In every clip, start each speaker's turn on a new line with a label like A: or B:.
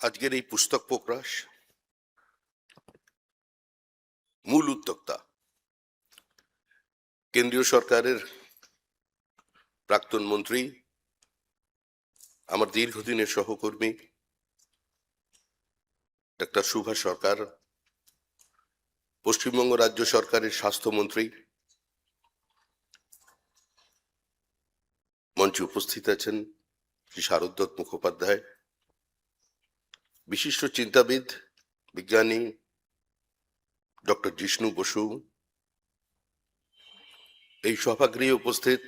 A: আজকের এই পুস্তক প্রকাশ মূল উদ্যোক্তা কেন্দ্রীয় সরকারের প্রাক্তন মন্ত্রী, আমার দীর্ঘদিনের সহকর্মী ডাক্তার সুভাষ সরকার, পশ্চিমবঙ্গ রাজ্য সরকারের স্বাস্থ্যমন্ত্রী। মঞ্চে উপস্থিত আছেন শ্রী শারদ মুখোপাধ্যায়, বিশিষ্ট চিন্তাবিদ বিজ্ঞানী ডক্টর জিষ্ণু বসু। এই সভাগৃহে উপস্থিত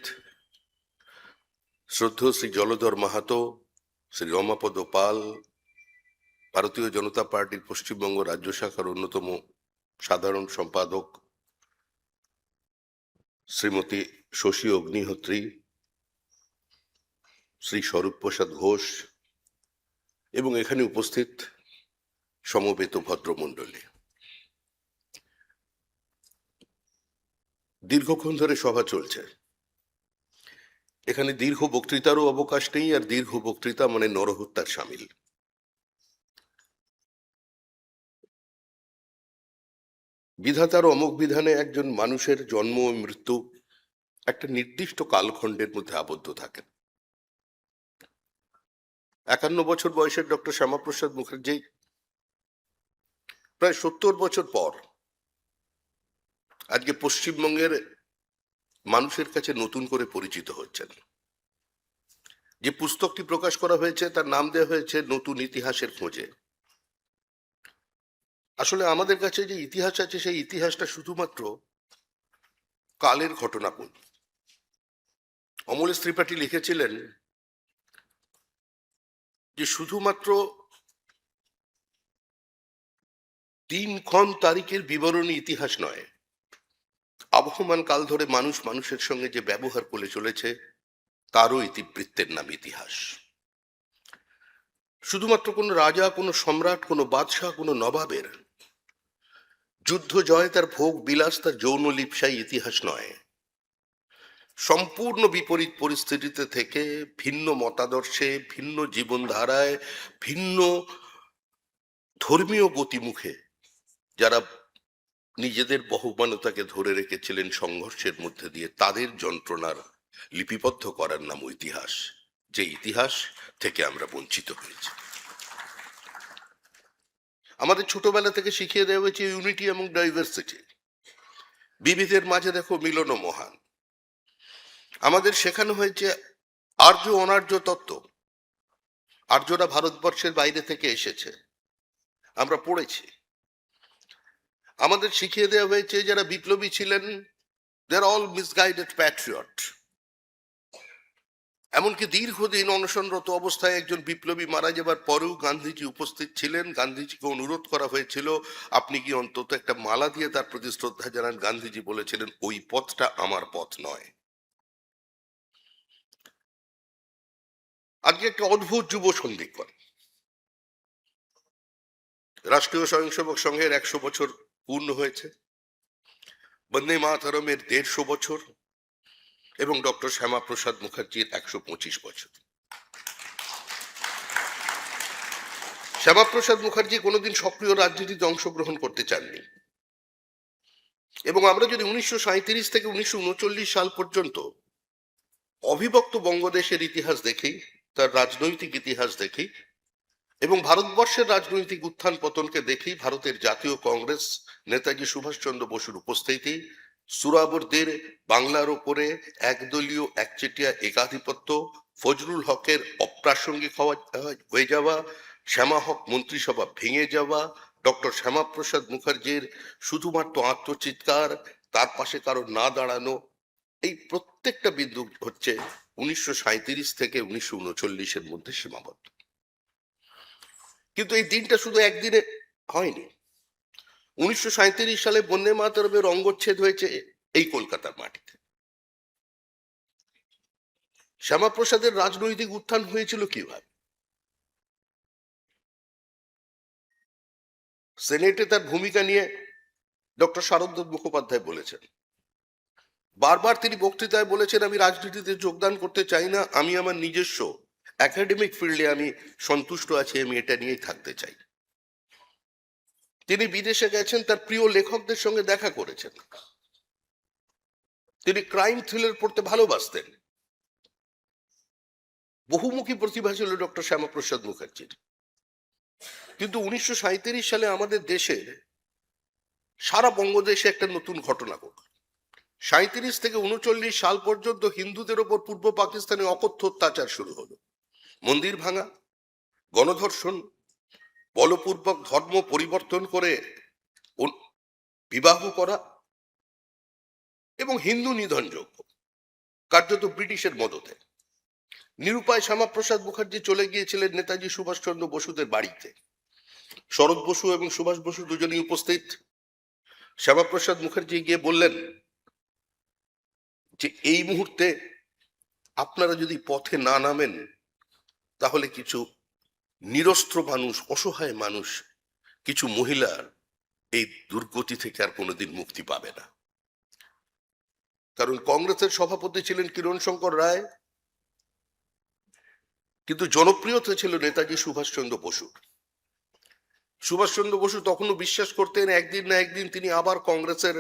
A: শ্রদ্ধেয় শ্রী জলধর মাহাতো, শ্রী রমাপদ পাল, ভারতীয় জনতা পার্টির পশ্চিমবঙ্গ রাজ্য শাখার অন্যতম সাধারণ সম্পাদক শ্রীমতী শশী অগ্নিহোত্রী, শ্রী স্বরূপ প্রসাদ ঘোষ এবং এখানে উপস্থিত সমবেত ভদ্রমণ্ডলী। দীর্ঘক্ষণ ধরে সভা চলছে। এখানে দীর্ঘ বক্তৃতারও অবকাশ নেই, আর দীর্ঘ বক্তৃতা মানে নরহত্যার সামিল। বিধাতার অমোঘ বিধানে একজন মানুষের জন্ম ও মৃত্যু একটা নির্দিষ্ট কালখণ্ডের মধ্যে আবদ্ধ থাকেন। 51 বছর বয়সের ডক্টর শ্যামাপ্রসাদ মুখার্জি প্রায় 70 বছর পর আজকে পশ্চিমবঙ্গের মানুষের কাছে নতুন করে পরিচিত হচ্ছেন। যে পুস্তকটি প্রকাশ করা হয়েছে তার নাম দেওয়া হয়েছে নতুন ইতিহাসের খোঁজে। আসলে আমাদের কাছে যে ইতিহাস আছে সেই ইতিহাসটা শুধুমাত্র কালের ঘটনাবলী। অমলেশ ত্রিপাঠী লিখেছিলেন যে শুধুমাত্র দিনক্ষণ তারিখের বিবরণী ইতিহাস নয়, আবহমান কাল ধরে মানুষ মানুষের সঙ্গে যে ব্যবহার করে চলেছে তারও ইতিবৃত্তের নাম ইতিহাস। শুধুমাত্র কোনো রাজা, কোনো সম্রাট, কোনো বাদশাহ, কোনো নবাবের যুদ্ধ জয়, তার ভোগ বিলাস, তার যৌন লিপ্সাই ইতিহাস নয়। সম্পূর্ণ বিপরীত পরিস্থিতিতে থেকে ভিন্ন মতাদর্শে, ভিন্ন জীবনধারায়, ভিন্ন ধর্মীয় গতিমুখে যারা নিজেদের বহুমানতাকে ধরে রেখেছিলেন সংঘর্ষের মধ্যে দিয়ে, তাদের যন্ত্রণার লিপিবদ্ধ করার নাম ইতিহাস। যে ইতিহাস থেকে আমরা বঞ্চিত হয়েছি। আমাদের ছোটবেলা থেকে শিখিয়ে দেওয়া হয়েছে ইউনিটি এবং ডাইভার্সিটি, বিবিধের মাঝে দেখো মিলন মহান। আমাদের শেখানো হয়েছে আর্য অনার্য তত্ত্ব। আর্যরা ভারতবর্ষের বাইরে থেকে এসেছে, আমরা পড়েছি। আমাদের শিখিয়ে দেওয়া হয়েছে যারা বিপ্লবী ছিলেন দে আর অল মিসগাইডেড প্যাট্রিয়ট। এমনকি দীর্ঘদিন অনশনরত অবস্থায় একজন বিপ্লবী মারা যাবার পরেও গান্ধীজি উপস্থিত ছিলেন। গান্ধীজিকে অনুরোধ করা হয়েছিল আপনি কি অন্তত একটা মালা দিয়ে তার প্রতি শ্রদ্ধা জানান। গান্ধীজি বলেছিলেন ওই পথটা আমার পথ নয়। আজকে একটা অদ্ভুত যুব সন্ধিক্ষণ। রাষ্ট্রীয় স্বয়ংসেবক সংঘের 100 বছর পূর্ণ হয়েছে, বন্দে মাতরমের 150 বছর এবং ডক্টর শ্যামাপ্রসাদ মুখার্জির 125 বছর। শ্যামাপ্রসাদ মুখার্জি কোনোদিন সক্রিয় রাজনীতিতে অংশগ্রহণ করতে চাননি এবং আমরা যদি 1937 থেকে 1939 সাল পর্যন্ত অবিভক্ত বঙ্গদেশের ইতিহাস দেখি, তার রাজনৈতিক ইতিহাস দেখি এবং ভারতবর্ষের রাজনৈতিক উত্থান পতনকে দেখি, ভারতের জাতীয় কংগ্রেস, নেতাজি সুভাষচন্দ্র বসুর উপস্থিতি, সুরাবর্দের বাংলার ওপরে একদলীয় একচেটিয়া একাধিপত্য, ফজলুল হকের অপ্রাসঙ্গিক হয়ে যাওয়া, শ্যামা হক মন্ত্রিসভা ভেঙে যাওয়া, ডক্টর শ্যামাপ্রসাদ মুখার্জির শুধুমাত্র আত্মচিৎকার, তার পাশে কারো না দাঁড়ানো, এই প্রত্যেকটা বিন্দু হচ্ছে 1937 থেকে 1939-এর মধ্যে সীমাবদ্ধ। কিন্তু এই দিনটা শুধু একদিনে হয়নি। 1937 সালে বন্দে মাতরমের অঙ্গচ্ছেদ হয়েছে এই কলকাতার মাটিতে। শ্যামাপ্রসাদের রাজনৈতিক উত্থান হয়েছিল কিভাবে? সেনেটে তার ভূমিকা নিয়ে ডক্টর শারদ মুখোপাধ্যায় বলেছেন, বারবার তিনি বক্তৃতায় বলেছেন আমি রাজনীতিতে যোগদান করতে চাই না, আমি আমার নিজস্ব একাডেমিক ফিল্ডে আমি সন্তুষ্ট আছি, আমি এটা নিয়েই থাকতে চাই। তিনি বিদেশে গেছেন, তার প্রিয় লেখকদের সঙ্গে দেখা করেছেন। তিনি ক্রাইম থ্রিলার পড়তে ভালোবাসতেন। বহুমুখী প্রতিভা ছিল ডক্টর শ্যামাপ্রসাদ মুখার্জির। কিন্তু 1937 সালে আমাদের দেশে, সারা বঙ্গদেশে একটা নতুন ঘটনা ঘটল। 37 থেকে 39 সাল পর্যন্ত হিন্দুদের ওপর পূর্ব পাকিস্তানে অকথ্য অত্যাচার শুরু হলো। মন্দির ভাঙা, গণধর্ষণ, বলপূর্বক ধর্ম পরিবর্তন করে বিবাহ করা এবং হিন্দু নিধনযোগ্য, কার্যত ব্রিটিশের মদতে। নিরুপায় শ্যামাপ্রসাদ মুখার্জি চলে গিয়েছিলেন নেতাজি সুভাষচন্দ্র বসুদের বাড়িতে। শরৎ বসু এবং সুভাষ বসু দুজনেই উপস্থিত। শ্যামাপ্রসাদ মুখার্জি গিয়ে বললেন যে এই মুহূর্তে আপনারা যদি পথে না নামেন, তাহলে কিছু নিরস্ত্র মানুষ, অসহায় মানুষ, কিছু মহিলার এই দুর্গতি থেকে আর কোনোদিন মুক্তি পাবে না। কারণ কংগ্রেসের সভাপতি ছিলেন কিরণ শঙ্কর রায়, কিন্তু জনপ্রিয়তা ছিল নেতাজি সুভাষচন্দ্র বসুর। সুভাষচন্দ্র বসু তখনও বিশ্বাস করতেন একদিন না একদিন তিনি আবার কংগ্রেসের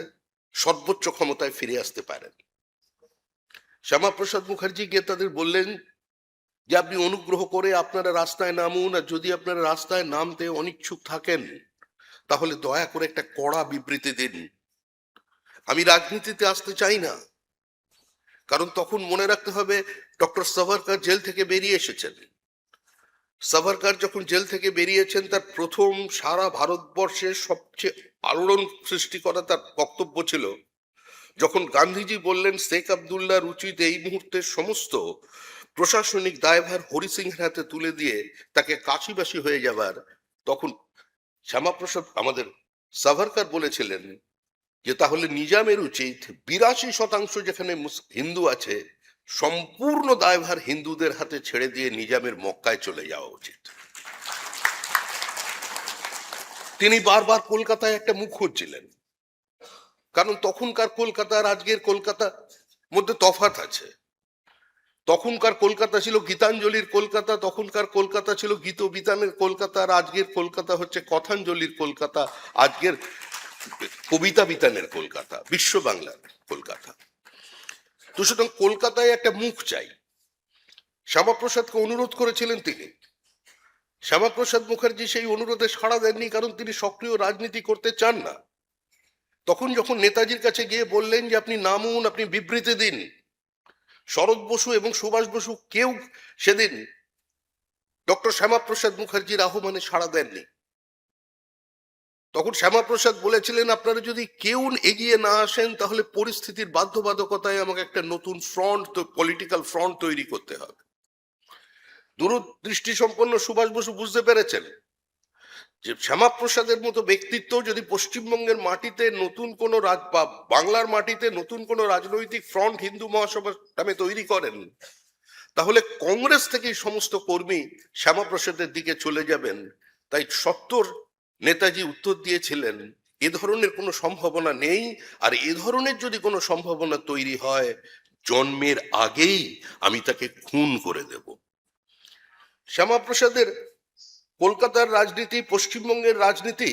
A: সর্বোচ্চ ক্ষমতায় ফিরে আসতে পারেন। শ্যামাপ্রসাদ মুখার্জি গিয়ে তাদের বললেন যে আপনি অনুগ্রহ করে আপনারা রাস্তায় নামুন, আর যদি আপনারা রাস্তায় নামতে অনিচ্ছুক থাকেন তাহলে দয়া করে একটা কড়া বিবৃতি দিন। আমি রাজনীতিতে আসতে চাই না। কারণ তখন মনে রাখতে হবে ডক্টর সাভারকার জেল থেকে বেরিয়ে এসেছেন। সাভারকার যখন জেল থেকে বেরিয়েছেন, তার প্রথম সারা ভারতবর্ষের সবচেয়ে আলোড়ন সৃষ্টি করা তার বক্তব্য ছিল যখন গান্ধীজি বললেন শেখ আবদুল্লাহর উচিত এই মুহূর্তে সমস্ত প্রশাসনিক দায়ভার হরি সিংহের হাতে তুলে দিয়ে তাকে কাশিবাসী হয়ে যাবার। তখন শ্যামাপ্রসাদ আমাদের সাভারকার বলেছিলেন যে তাহলে নিজামের উচিত 82% যেখানে হিন্দু আছে, সম্পূর্ণ দায়ভার হিন্দুদের হাতে ছেড়ে দিয়ে নিজামের মক্কায় চলে যাওয়া উচিত। তিনি বারবার কলকাতায় একটা মুখ খুঁজছিলেন, কারণ তখনকার কলকাতা আর আজকের কলকাতা মধ্যে তফাৎ আছে। তখনকার কলকাতা ছিল গীতাঞ্জলির কলকাতা, তখনকার কলকাতা ছিল গীত বিতানের কলকাতা, আর আজকের কলকাতা হচ্ছে কথাঞ্জলির কলকাতা, আজকের কবিতা বিতানের কলকাতা, বিশ্ব বাংলার কলকাতা। তো সুতরাং কলকাতায় একটা মুখ চাই। শ্যামাপ্রসাদকে অনুরোধ করেছিলেন তিনি। শ্যামাপ্রসাদ মুখার্জি সেই অনুরোধে সাড়া দেননি, কারণ তিনি সক্রিয় রাজনীতি করতে চান না। তখন যখন নেতাজির কাছে গিয়ে বললেন যে আপনি নামুন, আপনি বিবৃতি দিন, শরৎ বসু এবং সুভাষ বসু কেউ সেদিন ডক্টর শ্যামাপ্রসাদ মুখার্জির আহ্বানে সাড়া দেননি। তখন শ্যামাপ্রসাদ বলেছিলেন আপনারা যদি কেউ এগিয়ে না আসেন তাহলে পরিস্থিতির বাধ্যবাধকতায় আমাকে একটা নতুন ফ্রন্ট, পলিটিক্যাল ফ্রন্ট তৈরি করতে হবে। দূরদৃষ্টি সম্পন্ন সুভাষ বসু বুঝতে পেরেছেন যে শ্যামাপ্রসাদের মতো ব্যক্তিত্ব যদি পশ্চিমবঙ্গের মাটিতে নতুন কোনো বা বাংলার মাটিতে নতুন কোনো রাজনৈতিক ফ্রন্ট হিন্দু মহাসভার নামে তৈরি করেন, তাহলে কংগ্রেস থেকেই সমস্ত কর্মী শ্যামাপ্রসাদের দিকে চলে যাবেন। তাই 70 নেতাজি উত্তর দিয়েছিলেন এ ধরনের কোনো সম্ভাবনা নেই, আর এ ধরনের যদি কোনো সম্ভাবনা তৈরি হয় জন্মের আগেই আমি তাকে খুন করে দেব। শ্যামাপ্রসাদের কলকাতার রাজনীতি, পশ্চিমবঙ্গের রাজনীতি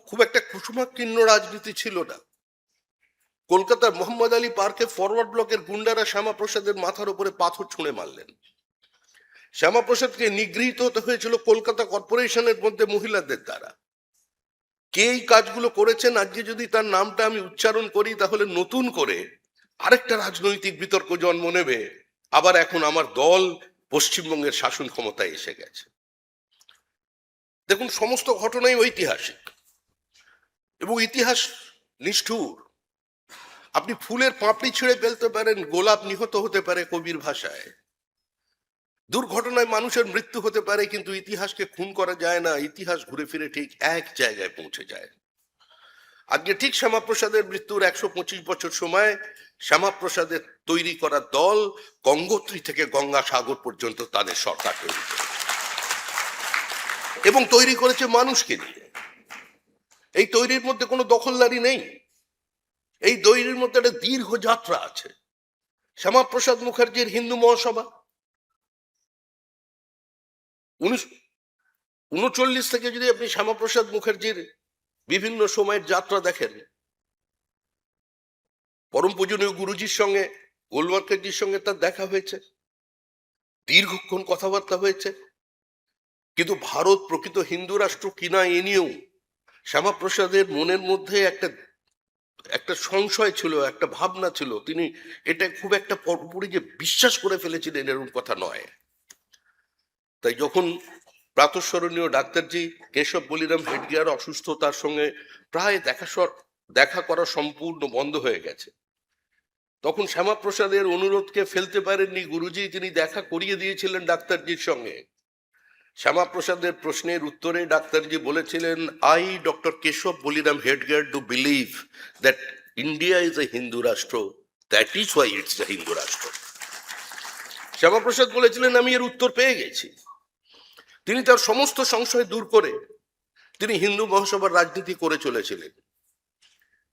A: খুব একটা কুসুমাকীর্ণ রাজনীতি ছিল না। কলকাতার মোহাম্মদ আলী পার্কে ফরওয়ার্ড ব্লকের গুন্ডারা শ্যামাপ্রসাদের মাথার উপরে পাথর ছুঁড়ে মারলেন। শ্যামাপ্রসাদকে নিগৃহীত হতে হয়েছিল কলকাতা কর্পোরেশনের মধ্যে মহিলাদের দ্বারা। কে এই কাজগুলো করেছেন আজকে যদি তার নামটা আমি উচ্চারণ করি তাহলে নতুন করে আরেকটা রাজনৈতিক বিতর্ক জন্ম নেবে। আবার এখন আমার দল পশ্চিমবঙ্গের শাসন ক্ষমতায় এসে গেছে। দেখুন, সমস্ত ঘটনাই ঐতিহাসিক এবং ইতিহাস নিষ্ঠুর। আপনি ফুলের পাপড়ি ছিঁড়ে ফেলতে পারেন, গোলাপ নিহত হতে পারে কবির ভাষায়, দুর্ঘটনায় মানুষের মৃত্যু হতে পারে, কিন্তু ইতিহাসকে খুন করা যায় না। ইতিহাস ঘুরে ফিরে ঠিক এক জায়গায় পৌঁছে যায়। আজকে ঠিক শ্যামাপ্রসাদের মৃত্যুর 125 বছর সময় শ্যামাপ্রসাদের তৈরি করা দল গঙ্গোত্রী থেকে গঙ্গাসাগর পর্যন্ত তাদের সরকার তৈরি করে এবং তৈরি করেছে মানুষকে নিয়ে। এই তৈরির মধ্যে কোনো দখলদারি নেই, এই তৈরির মধ্যে একটা দীর্ঘ যাত্রা আছে। শ্যামাপ্রসাদ মুখার্জির হিন্দু মহাসভা উনচল্লিশ থেকে যদি আপনি শ্যামাপ্রসাদ মুখার্জির বিভিন্ন সময়ের যাত্রা দেখেন, পরম পূজনীয় গুরুজির সঙ্গে, গোলওয়ার্কারজির সঙ্গে তার দেখা হয়েছে, দীর্ঘক্ষণ কথাবার্তা হয়েছে, কিন্তু ভারত প্রকৃত হিন্দু রাষ্ট্র কিনা এ নিয়েও শ্যামাপ্রসাদের মনের মধ্যে একটা সংশয় ছিল, একটা ভাবনা ছিল। তিনি এটা খুব একটা পুরোপুরি যে বিশ্বাস করে ফেলেছিলেন এরকম কথা নয়। তাই যখন প্রাতঃস্মরণীয় ডাক্তারজি কেশব বলিরাম হেডগেয়ার অসুস্থতার সঙ্গে প্রায় দেখা করা সম্পূর্ণ বন্ধ হয়ে গেছে, তখন শ্যামাপ্রসাদের অনুরোধকে ফেলতে পারেননি গুরুজি, তিনি দেখা করিয়ে দিয়েছিলেন ডাক্তারজির সঙ্গে। শ্যামাপ্রসাদের প্রশ্নের উত্তরে ডাক্তারজি বলেছিলেন, I doctor Keshav Baliram Hedgewar do believe that India is a Hindu rashtra, that is why it's a Hindu rashtra. Shyamaprasad বলেছিলেন, আমি এর উত্তর পেয়ে গেছি। তিনি তার সমস্ত সংশয় দূর করে তিনি হিন্দু মহাসভার রাজনীতি করে চলেছিলেন।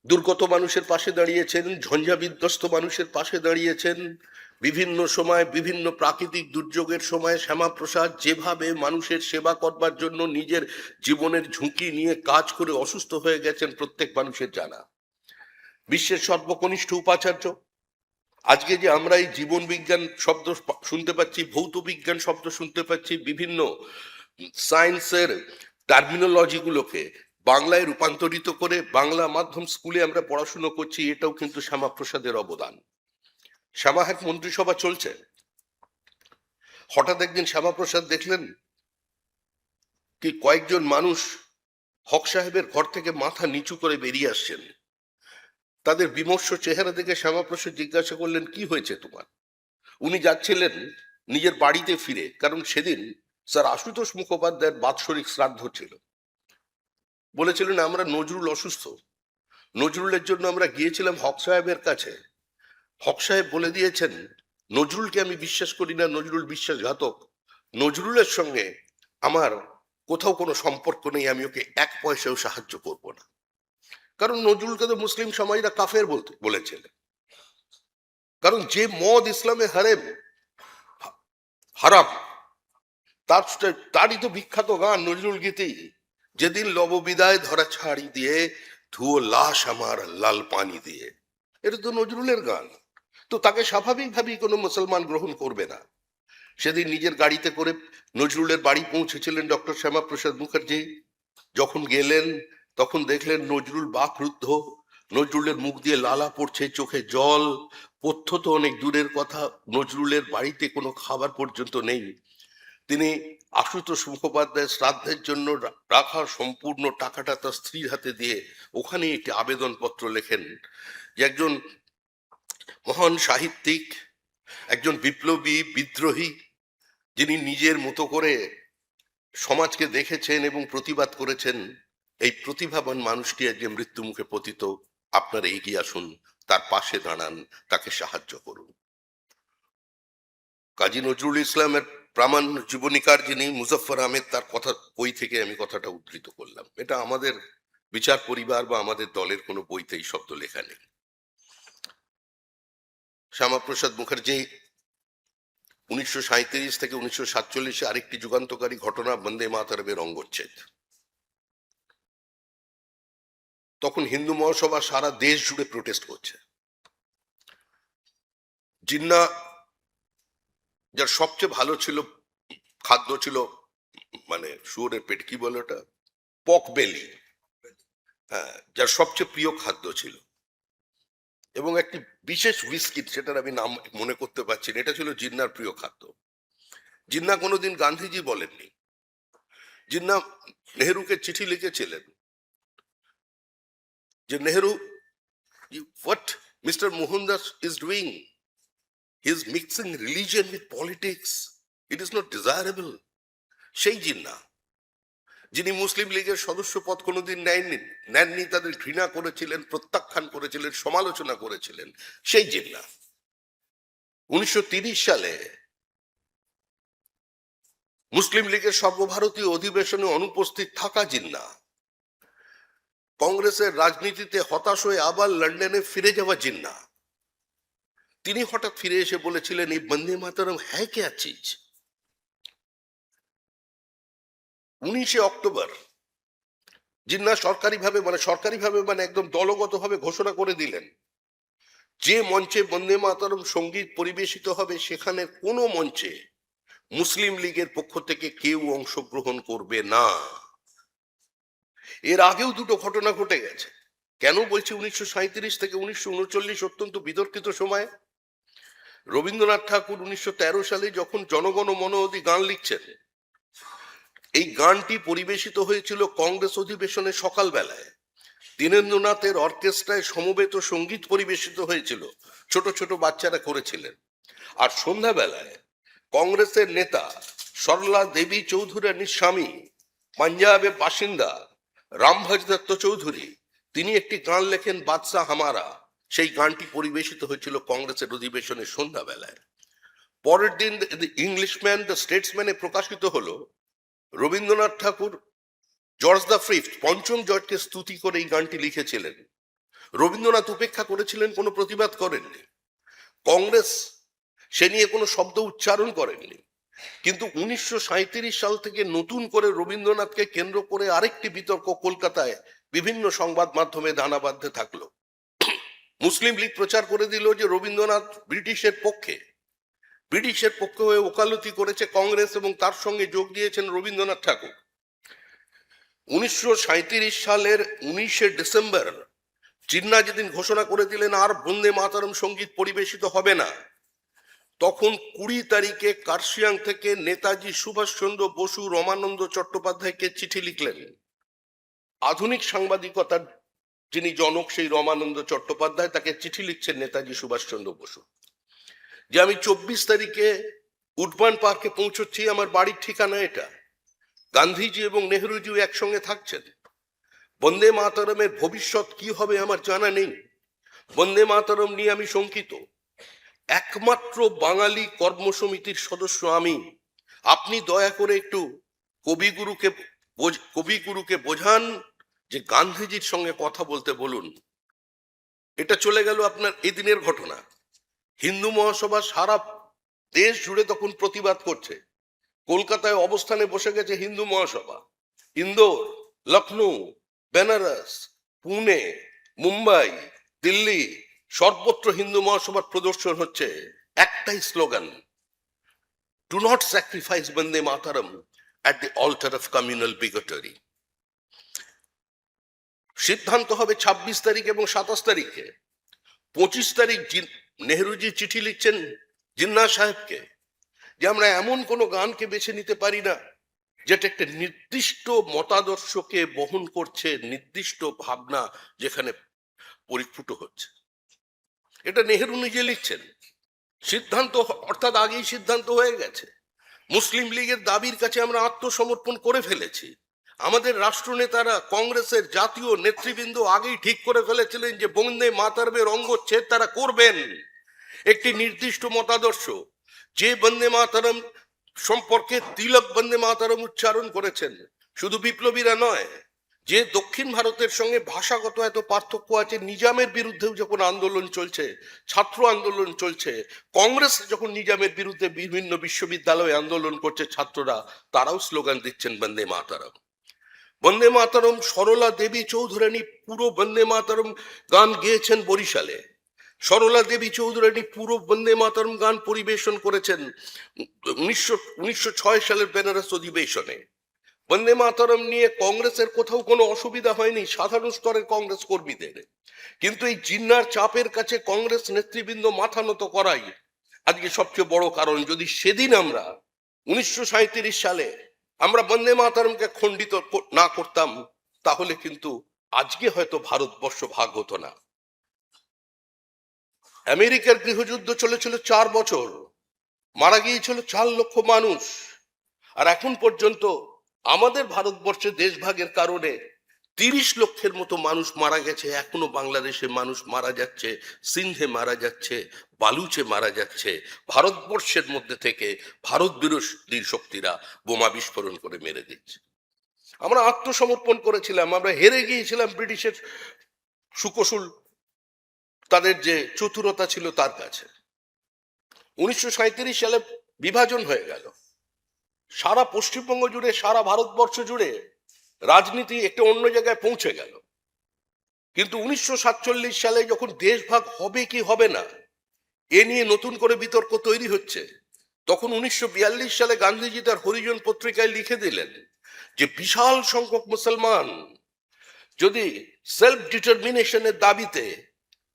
A: দুর্গত মানুষের পাশে দাঁড়িয়েছেন, ঝঞ্ঝা বিধ্বস্ত মানুষের পাশে দাঁড়িয়েছেন। বিভিন্ন সময় বিভিন্ন প্রাকৃতিক দুর্যোগের সময় শ্যামাপ্রসাদ যেভাবে মানুষের সেবা করবার জন্য নিজের জীবনের ঝুঁকি নিয়ে কাজ করে অসুস্থ হয়ে গেছেন প্রত্যেক মানুষের জানা। বিশ্বের সর্বকনিষ্ঠ উপাচার্য। আজকে যে আমরা এই জীবন বিজ্ঞান শব্দ শুনতে পাচ্ছি, ভৌত বিজ্ঞান শব্দ শুনতে পাচ্ছি, বিভিন্ন সায়েন্সের টার্মিনোলজি গুলোকে বাংলায় রূপান্তরিত করে বাংলা মাধ্যম স্কুলে আমরা পড়াশুনো করছি, এটাও কিন্তু শ্যামাপ্রসাদের অবদান। শ্যামা এক মন্ত্রিসভা চলছে, হঠাৎ একদিন শ্যামাপ্রসাদ দেখলেন কি কয়েকজন মানুষ হক সাহেবের ঘর থেকে মাথা নিচু করে বেরিয়ে আসছেন। তাদের বিমর্ষ চেহারা দেখে শ্যামাপ্রসাদ জিজ্ঞাসা করলেন, কি হয়েছে তোমার? উনি যাচ্ছিলেন নিজের বাড়িতে ফিরে, কারণ সেদিন স্যার আশুতোষ মুখোপাধ্যায়ের বাৎসরিক শ্রাদ্ধ ছিল। বলেছিলেন, আমরা নজরুল অসুস্থ, নজরুলের জন্য আমরা গিয়েছিলাম হক সাহেবের কাছে। হক সাহেব বলে দিয়েছেন, নজরুলকে আমি বিশ্বাস করি না, নজরুল বিশ্বাসঘাতক, নজরুলের সঙ্গে আমার কোথাও কোনো সম্পর্ক নেই, আমি ওকে এক পয়সাও সাহায্য করব না। কারণ নজরুলকে তো মুসলিম সমাজরা কাফের বলেছিলেন। কারণ যে মদ ইসলামে হারাম, তারই তো বিখ্যাত গান নজরুল গীতি, যেদিন লব বিদায় ধরা ছাড়ি দিয়ে ধুয়ো লাশ আমার লাল পানি দিয়ে। এটা তো নজরুলের গান। তো তাকে স্বাভাবিকভাবেই কোনো মুসলমান গ্রহণ করবে না। সেদিন নিজের গাড়িতে করে নজরুলের বাড়ি পৌঁছেছিলেন ডক্টর শ্যামাপ্রসাদ মুখার্জি। যখন গেলেন তখন দেখলেন নজরুল বাকরুদ্ধ, নজরুলের মুখ দিয়ে লালা পড়ছে, চোখে জল। পথ্য তো অনেক দূরের কথা, নজরুলের বাড়িতে কোনো খাবার পর্যন্ত নেই। তিনি আশুতোষ মুখোপাধ্যায়ের শ্রাদ্ধের জন্য রাখা সম্পূর্ণ টাকাটা তার স্ত্রীর হাতে দিয়ে ওখানে একটি আবেদনপত্র লেখেন যে একজন মহান সাহিত্যিক, একজন বিপ্লবী বিদ্রোহী, যিনি নিজের মতো করে সমাজকে দেখেছেন এবং প্রতিবাদ করেছেন, এই প্রতিভাবান মানুষটি আজকে মৃত্যু মুখে পতিত। আপনারা এগিয়ে আসুন, তার পাশে দাঁড়ান, তাকে সাহায্য করুন। কাজী নজরুল ইসলামের প্রামাণ জীবনীকার যিনি মুজফফর আহমেদ, তার কথা বই থেকে আমি কথাটা উদ্ধৃত করলাম। এটা আমাদের বিচার পরিবার বা আমাদের দলের কোনো বইতে এই শব্দ লেখা নেই। শ্যামাপ্রসাদ মুখার্জি 1937 থেকে 1947 আরেকটি যুগান্তকারী ঘটনা, বন্দে মাতরমের অঙ্গচ্ছেদ। তখন হিন্দু মহাসভা সারা দেশ জুড়ে প্রোটেস্ট করছে। জিন্না, যার সবচেয়ে ভালো ছিল খাদ্য ছিল, মানে শুয়োরের পেট, কি বলে ওটা, পক বেলি, হ্যাঁ, যার সবচেয়ে প্রিয় খাদ্য ছিল, এবং একটি বিশেষ বিস্কিট, সেটার আমি নাম মনে করতে পারছি না, এটা ছিল জিন্নার প্রিয় খাদ্য। জিন্না কোনোদিন গান্ধীজি বলেননি। জিন্না নেহরুকে চিঠি লিখেছিলেন যে, Nehru, what Mr. Mohandas is doing, he is mixing religion with politics, it is not desirable. সেই জিন্না, যিনি মুসলিম লীগের সদস্য পদ কোনোদিন নেননি, তাদের ঘৃণা করেছিলেন, প্রত্যাখ্যান করেছিলেন, সমালোচনা করেছিলেন, সেই জিন্না 1930 সালে মুসলিম লীগের সর্বভারতীয় অধিবেশনে অনুপস্থিত থাকা জিন্না, কংগ্রেসের রাজনীতিতে হতাশ হয়ে আবার লন্ডনে ফিরে যাওয়া জিন্না, তিনি হঠাৎ ফিরে এসে বলেছিলেন, এই বন্দে মাতরম হ্যায় ক্যা চিজ। 19 অক্টোবর জিন্নাহ সরকারিভাবে মানে একদম দলগতভাবে ঘোষণা করে দিলেন, যে মঞ্চে বন্দে মাতরম সঙ্গীত পরিবেশিত হবে সেখানে কোনো মঞ্চে মুসলিম লীগের পক্ষ থেকে কেউ অংশগ্রহণ করবে না। এর আগেও দুটো ঘটনা ঘটে গেছে। কেন বলছি 1937 থেকে 1939 অত্যন্ত বিতর্কিত সময়। রবীন্দ্রনাথ ঠাকুর 1913 সালে যখন জনগণ মন অধি গান লিখছেন, এই গানটি পরিবেশিত হয়েছিল কংগ্রেস অধিবেশনে সকালবেলায়। দীনেন্দ্রনাথের অর্কেস্ট্রায় সমবেত সঙ্গীত পরিবেশিত হয়েছিল, ছোট ছোট বাচ্চারা করেছিলেন। আর সন্ধ্যাবেলায় কংগ্রেসের নেতা সরলা দেবী চৌধুরানীর স্বামী, পাঞ্জাবের বাসিন্দা রামভজ দত্ত চৌধুরী, তিনি একটি গান লেখেন বাদশাহ হামারা। সেই গানটি পরিবেশিত হয়েছিল কংগ্রেসের অধিবেশনে সন্ধ্যাবেলায়। পরের দিন ইংলিশম্যান দ্য স্টেটসম্যানে প্রকাশিত হলো রবীন্দ্রনাথ ঠাকুর জর্জ দ্য ফিফথ, পঞ্চম জর্জকে স্তুতি করে এই গানটি লিখেছিলেন। রবীন্দ্রনাথ উপেক্ষা করেছিলেন, কোনো প্রতিবাদ করেননি। কংগ্রেস সে নিয়ে কোনো শব্দ উচ্চারণ করেননি। কিন্তু 1937 সাল থেকে নতুন করে রবীন্দ্রনাথকে কেন্দ্র করে আরেকটি বিতর্ক কলকাতায় বিভিন্ন সংবাদ মাধ্যমে দানা বাঁধতে থাকলো। মুসলিম লীগ প্রচার করে দিল যে রবীন্দ্রনাথ ব্রিটিশের পক্ষে হয়ে ওকালতি করেছে কংগ্রেস, এবং তার সঙ্গে যোগ দিয়েছেন রবীন্দ্রনাথ ঠাকুর। 1937 সালের 19শে ডিসেম্বর জিন্নাহ যেদিন ঘোষণা করে দিলেন আর বন্দে মাতরম সঙ্গীত পরিবেশিত হবে না, তখন 20 তারিখে কার্শিয়াং থেকে নেতাজি সুভাষচন্দ্র বসু রমানন্দ চট্টোপাধ্যায়কে চিঠি লিখলেন। আধুনিক সাংবাদিকতার যিনি জনক সেই রমানন্দ চট্টোপাধ্যায়, তাকে চিঠি লিখছেন নেতাজি সুভাষচন্দ্র বসু, যে আমি 24 তারিখে উডবার্ন পার্কে পৌঁছচ্ছি, আমার বাড়ির ঠিকানা এটা। গান্ধীজি এবং নেহরুজিও একসঙ্গে থাকছেন। বন্দে মাতরমের ভবিষ্যৎ কি হবে আমার জানা নেই। বন্দে মাতরম নিয়ে আমি শঙ্কিত। একমাত্র বাঙালি কর্মসমিতির সদস্য আমি। আপনি দয়া করে একটু কবিগুরুকে বোঝান যে গান্ধীজির সঙ্গে কথা বলতে বলুন। এটা চলে গেল আপনার এদিনের ঘটনা। হিন্দু মহাসভা সারা দেশ জুড়ে তখন প্রতিবাদ করছে। কলকাতায় অবস্থানে বসে গেছে হিন্দু মহাসভা। ইন্দোর, লখনৌ, বেনারস, পুনে, মুম্বাই, দিল্লি, সর্বত্র হিন্দু মহাসভার প্রদর্শন হচ্ছে। একটাই slogan, do not sacrifice Bande Mataram at the altar of communal bigotry. সিদ্ধান্ত হবে 26 তারিখ এবং 27 তারিখে। 25 তারিখ নেহরুজি চিঠি লিখছেন জিন্নাহ সাহেবকে, যে আমরা এমন কোনো গানকে বেছে নিতে পারি না যেটা একটা নির্দিষ্ট মতাদর্শকে বহন করছে, নির্দিষ্ট ভাবনা যেখানে পরিস্ফুট হচ্ছে। এটা নেহেরু নিজে লিখছেন। সিদ্ধান্ত অর্থাৎ আগেই সিদ্ধান্ত হয়ে গেছে। মুসলিম লীগের দাবির কাছে আমরা আত্মসমর্পণ করে ফেলেছি। আমাদের রাষ্ট্রনেতারা, কংগ্রেসের জাতীয় নেতৃবৃন্দ আগেই ঠিক করে ফেলেছিলেন যে বন্দে মাতরমের অঙ্গচ্ছেদ তারা করবেন। একটি নির্দিষ্ট মতাদর্শ, যে বন্দে মাতরম সম্পর্কে তিলক বন্দে মাতরম উচ্চারণ করেছেন, শুধু বিপ্লবীরা নয়, যে দক্ষিণ ভারতের সঙ্গে ভাষাগত এত পার্থক্য আছে, নিজামের বিরুদ্ধেও যখন আন্দোলন চলছে, ছাত্র আন্দোলন চলছে, কংগ্রেস যখন নিজামের বিরুদ্ধে বিভিন্ন বিশ্ববিদ্যালয়ে আন্দোলন করছে ছাত্ররা, তারাও স্লোগান দিচ্ছেন বন্দে মাতরম। বন্দে মাতরম সরলা দেবী চৌধুরানী পুরো বন্দে মাতরম গান গেয়েছেন বরিশালে। সরলা দেবী চৌধুরানী পুরো বন্দে মাতরম গান পরিবেশন করেছেন 1906 সালের বেনারস অধিবেশনে। বন্দে মাতরম নিয়ে কংগ্রেসের কোথাও কোনো অসুবিধা হয়নি সাধারণ স্তরের কংগ্রেস কর্মীদের। কিন্তু এই জিন্নাহর চাপের কাছে কংগ্রেস নেতৃবৃন্দ মাথা নত করাই আজকে সবচেয়ে বড় কারণ। যদি সেদিন আমরা 1937 সালে আমরা বন্দে মাতরমকে খণ্ডিত না করতাম, তাহলে কিন্তু আজকে হয়তো ভারতবর্ষ ভাগ হতো না। আমেরিকার গৃহযুদ্ধ চলেছিল 4 বছর, মারা গিয়েছিল 4 লক্ষ মানুষ। আর এখন পর্যন্ত আমাদের ভারতবর্ষে দেশভাগের কারণে 30 লক্ষের মতো মানুষ মারা গেছে। এখনো বাংলাদেশে মানুষ মারা যাচ্ছে, সিন্ধে মারা যাচ্ছে, বালুচে মারা যাচ্ছে। ভারতবর্ষের মধ্যে থেকে ভারত বিরোধী শক্তিরা বোমা বিস্ফোরণ করে মেরে দিচ্ছে। আমরা আত্মসমর্পণ করেছিলাম, আমরা হেরে গিয়েছিলাম ব্রিটিশের সুকৌশল, তাদের যে চতুরতা ছিল তার কাছে। 1937 সালে বিভাজন হয়ে গেল। সারা পশ্চিমবঙ্গ জুড়ে, সারা ভারতবর্ষ জুড়ে রাজনীতি একটা অন্য জায়গায় পৌঁছে গেল। কিন্তু 1947 সালে যখন দেশ ভাগ হবে কি হবে না এ নিয়ে নতুন করে বিতর্ক তৈরি হচ্ছে, তখন 1942 সালে গান্ধীজি তার হরিজন পত্রিকায় লিখে দিলেন যে বিশাল সংখ্যক মুসলমান যদি সেলফ ডিটারমিনেশনের দাবিতে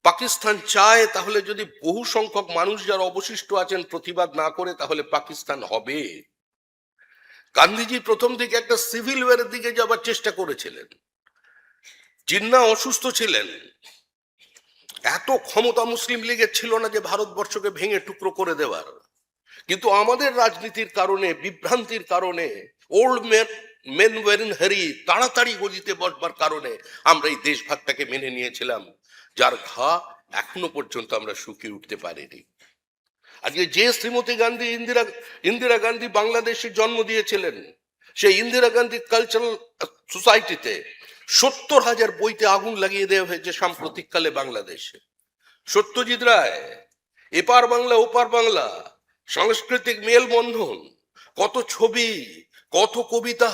A: পাকিস্তান চায়, তাহলে যদি বহু সংখ্যক মানুষ যারা অবশিষ্ট আছেন প্রতিবাদ না করে, তাহলে পাকিস্তান হবে। গান্ধীজি প্রথম দিকে একটা সিভিল ওয়ারের দিকে যাবার চেষ্টা করেছিলেন। জিন্না অসুস্থ ছিলেন, এত ক্ষমতা মুসলিম লীগের ছিল না যে ভারতবর্ষকে ভেঙে টুকরো করে দেওয়ার। কিন্তু আমাদের রাজনীতির কারণে, বিভ্রান্তির কারণে, old main war in Harry, তাড়াতাড়ি গদিতে বসবার কারণে আমরা এই দেশভাগটাকে মেনে নিয়েছিলাম, যার ঘা এখনো পর্যন্ত আমরা শুকিয়ে উঠতে পারিনি। আজকে যে শ্রীমতী গান্ধী, ইন্দিরা গান্ধী বাংলাদেশে জন্ম দিয়েছিলেন, সেই ইন্দিরা গান্ধী কালচারাল সোসাইটিতে 70,000 বইতে আগুন লাগিয়ে দেওয়া হয়েছে সাম্প্রতিককালে বাংলাদেশে। সত্যজিৎ রায়, এপার বাংলা ওপার বাংলা, সাংস্কৃতিক মেলবন্ধন, কত ছবি, কত কবিতা,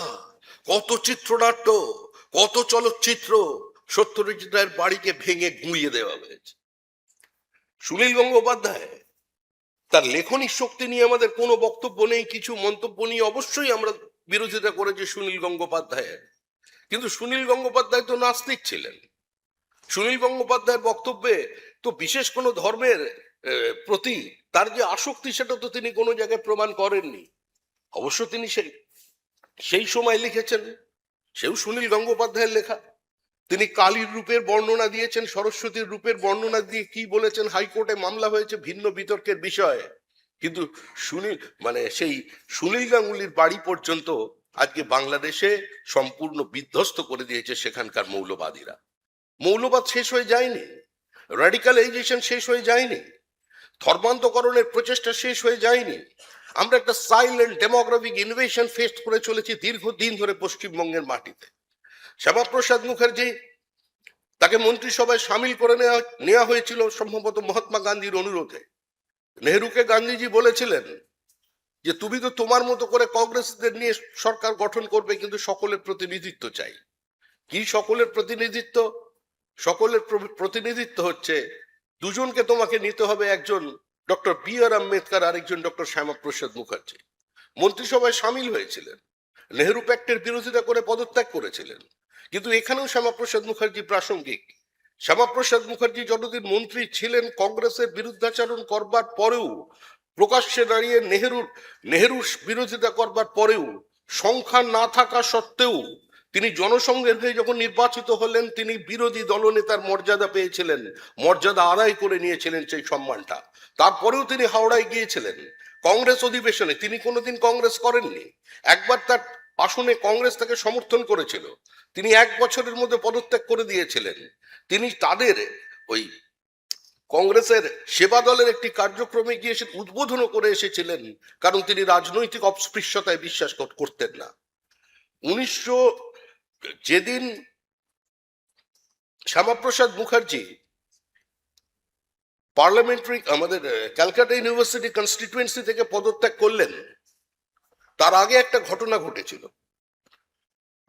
A: কত চিত্রনাট্য, কত চলচ্চিত্র সত্যজিৎ রায়ের বাড়িকে ভেঙে গুঁড়িয়ে দেওয়া হয়েছে। সুনীল গঙ্গোপাধ্যায়, তার লেখনী শক্তি নিয়ে আমাদের কোনো বক্তব্য নেই, কিছু মন্তব্য নিয়ে অবশ্যই আমরা বিরোধিতা করেছি সুনীল গঙ্গোপাধ্যায়ের, কিন্তু সুনীল গঙ্গোপাধ্যায় তো নাস্তিক ছিলেন। সুনীল গঙ্গোপাধ্যায়ের বক্তব্যে তো বিশেষ কোনো ধর্মের প্রতি তার যে আসক্তি সেটা তো তিনি কোনো জায়গায় প্রমাণ করেননি। অবশ্য তিনি সেই সময় লিখেছেন, সেও সুনীল গঙ্গোপাধ্যায়ের লেখা। তিনি কালীর রূপের বর্ণনা দিয়েছেন, সরস্বতীর রূপের বর্ণনা দিয়ে কি বলেছেন, হাইকোর্টে মামলা হয়েছে, ভিন্ন বিতর্কের বিষয়। কিন্তু সেই সুনীল গাঙ্গুলির বাড়ি পর্যন্ত আজকে বাংলাদেশে সম্পূর্ণ বিধ্বস্ত করে দিয়েছে সেখানকার মৌলবাদীরা। মৌলবাদ শেষ হয়ে যায়নি, র্যাডিক্যালাইজেশন শেষ হয়ে যায়নি, ধর্মান্তকরণের প্রচেষ্টা শেষ হয়ে যায়নি। আমরা একটা সাইলেন্ট ডেমোগ্রাফিক ইনভেশন ফেস করে চলেছি দীর্ঘদিন ধরে পশ্চিমবঙ্গের মাটিতে। শ্যামাপ্রসাদ মুখার্জি, তাকে মন্ত্রিসভায় সামিল করে নেওয়া হয়েছিল সম্ভবত মহাত্মা গান্ধীর অনুরোধে। নেহরুকে গান্ধীজি বলেছিলেন যে তুমি তো তোমার মতো করে কংগ্রেসদের নিয়ে সরকার গঠন করবে, কিন্তু সকলের প্রতিনিধিত্ব চাই। কি সকলের প্রতিনিধিত্ব? সকলের প্রতিনিধিত্ব হচ্ছে দুজনকে তোমাকে নিতে হবে, একজন ডক্টর বি আর আম্বেদকর, আরেকজন ডক্টর শ্যামাপ্রসাদ মুখার্জি। মন্ত্রিসভায় সামিল হয়েছিলেন, নেহরু প্যাক্টের বিরোধিতা করে পদত্যাগ করেছিলেন, কিন্তু এখানেও শ্যামাপ্রসাদ মুখার্জি প্রাসঙ্গিক। শ্যামাপ্রসাদ মুখার্জি যতদিন মন্ত্রী ছিলেন, কংগ্রেসের বিরুদ্ধাচরণ করবার পরেও, প্রকাশ্যে দাঁড়িয়ে নেহরুর বিরোধিতা করবার পরেও, সংখ্যা না থাকা সত্ত্বেও তিনি জনসংঘের হয়ে যখন নির্বাচিত হলেন, তিনি বিরোধী দলনেতার মর্যাদা পেয়েছিলেন, মর্যাদা আদায় করে নিয়েছিলেন সেই সম্মানটা। তারপরেও তিনি হাওড়ায় গিয়েছিলেন কংগ্রেস অধিবেশনে। তিনি কোনোদিন কংগ্রেস করেননি। একবার তার আসনে কংগ্রেস তাকে সমর্থন করেছিল, তিনি 1 বছরের মধ্যে পদত্যাগ করে দিয়েছিলেন। তিনি তাদের ওই কংগ্রেসের সেবা দলের একটি কার্যক্রমে গিয়ে উদ্বোধনও করে এসেছিলেন, কারণ তিনি রাজনৈতিক অস্পৃশ্যতায় বিশ্বাস করতেন না। যেদিন শ্যামাপ্রসাদ মুখার্জি পার্লামেন্টারি আমাদের ক্যালকাটা ইউনিভার্সিটি কনস্টিটুয়েন্সি থেকে পদত্যাগ করলেন, তার আগে একটা ঘটনা ঘটেছিল।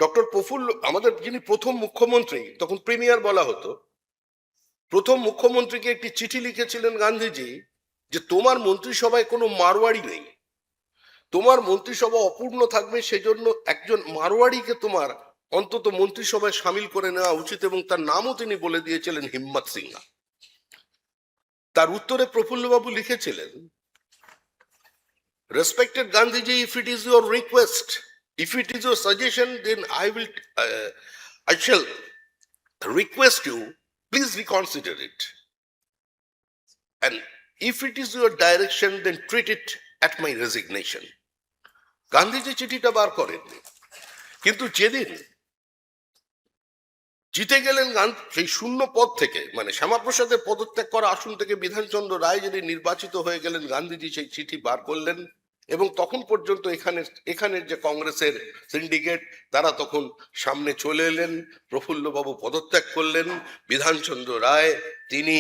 A: ডক্টর প্রফুল্ল, আমাদের যিনি প্রথম মুখ্যমন্ত্রী, তখন প্রিমিয়ার বলা হতো, প্রথম মুখ্যমন্ত্রীকে একটি চিঠি লিখেছিলেন গান্ধীজি যে তোমার মন্ত্রিসভায় কোনো মারোয়াড়ি নেই, তোমার মন্ত্রিসভা অপূর্ণ থাকবে, সেজন্য একজন মারোয়াড়িকে তোমার অন্তত মন্ত্রিসভায় সামিল করে নেওয়া উচিত, এবং তার নামও তিনি বলে দিয়েছিলেন হিম্মত সিংহা। তার উত্তরে প্রফুল্লবাবু লিখেছিলেন, respected Gandhiji, if it is your request, if it is your suggestion, then I shall request you, please reconsider it. And if it is your direction, then treat it at my resignation. Gandhiji চিঠিটা বার করেননি, কিন্তু যেদিন জিতে গেলেন সেই শূন্য পদ থেকে, মানে শ্যামাপ্রসাদের পদত্যাগ করা আসন থেকে বিধানচন্দ্র রায় যেদিন নির্বাচিত হয়ে গেলেন, গান্ধীজি সেই চিঠি বার করলেন, এবং তখন পর্যন্ত এখানের যে কংগ্রেসের সিন্ডিকেট, তারা তখন সামনে চলে এলেন। প্রফুল্লবাবু পদত্যাগ করলেন, বিধানচন্দ্র রায় তিনি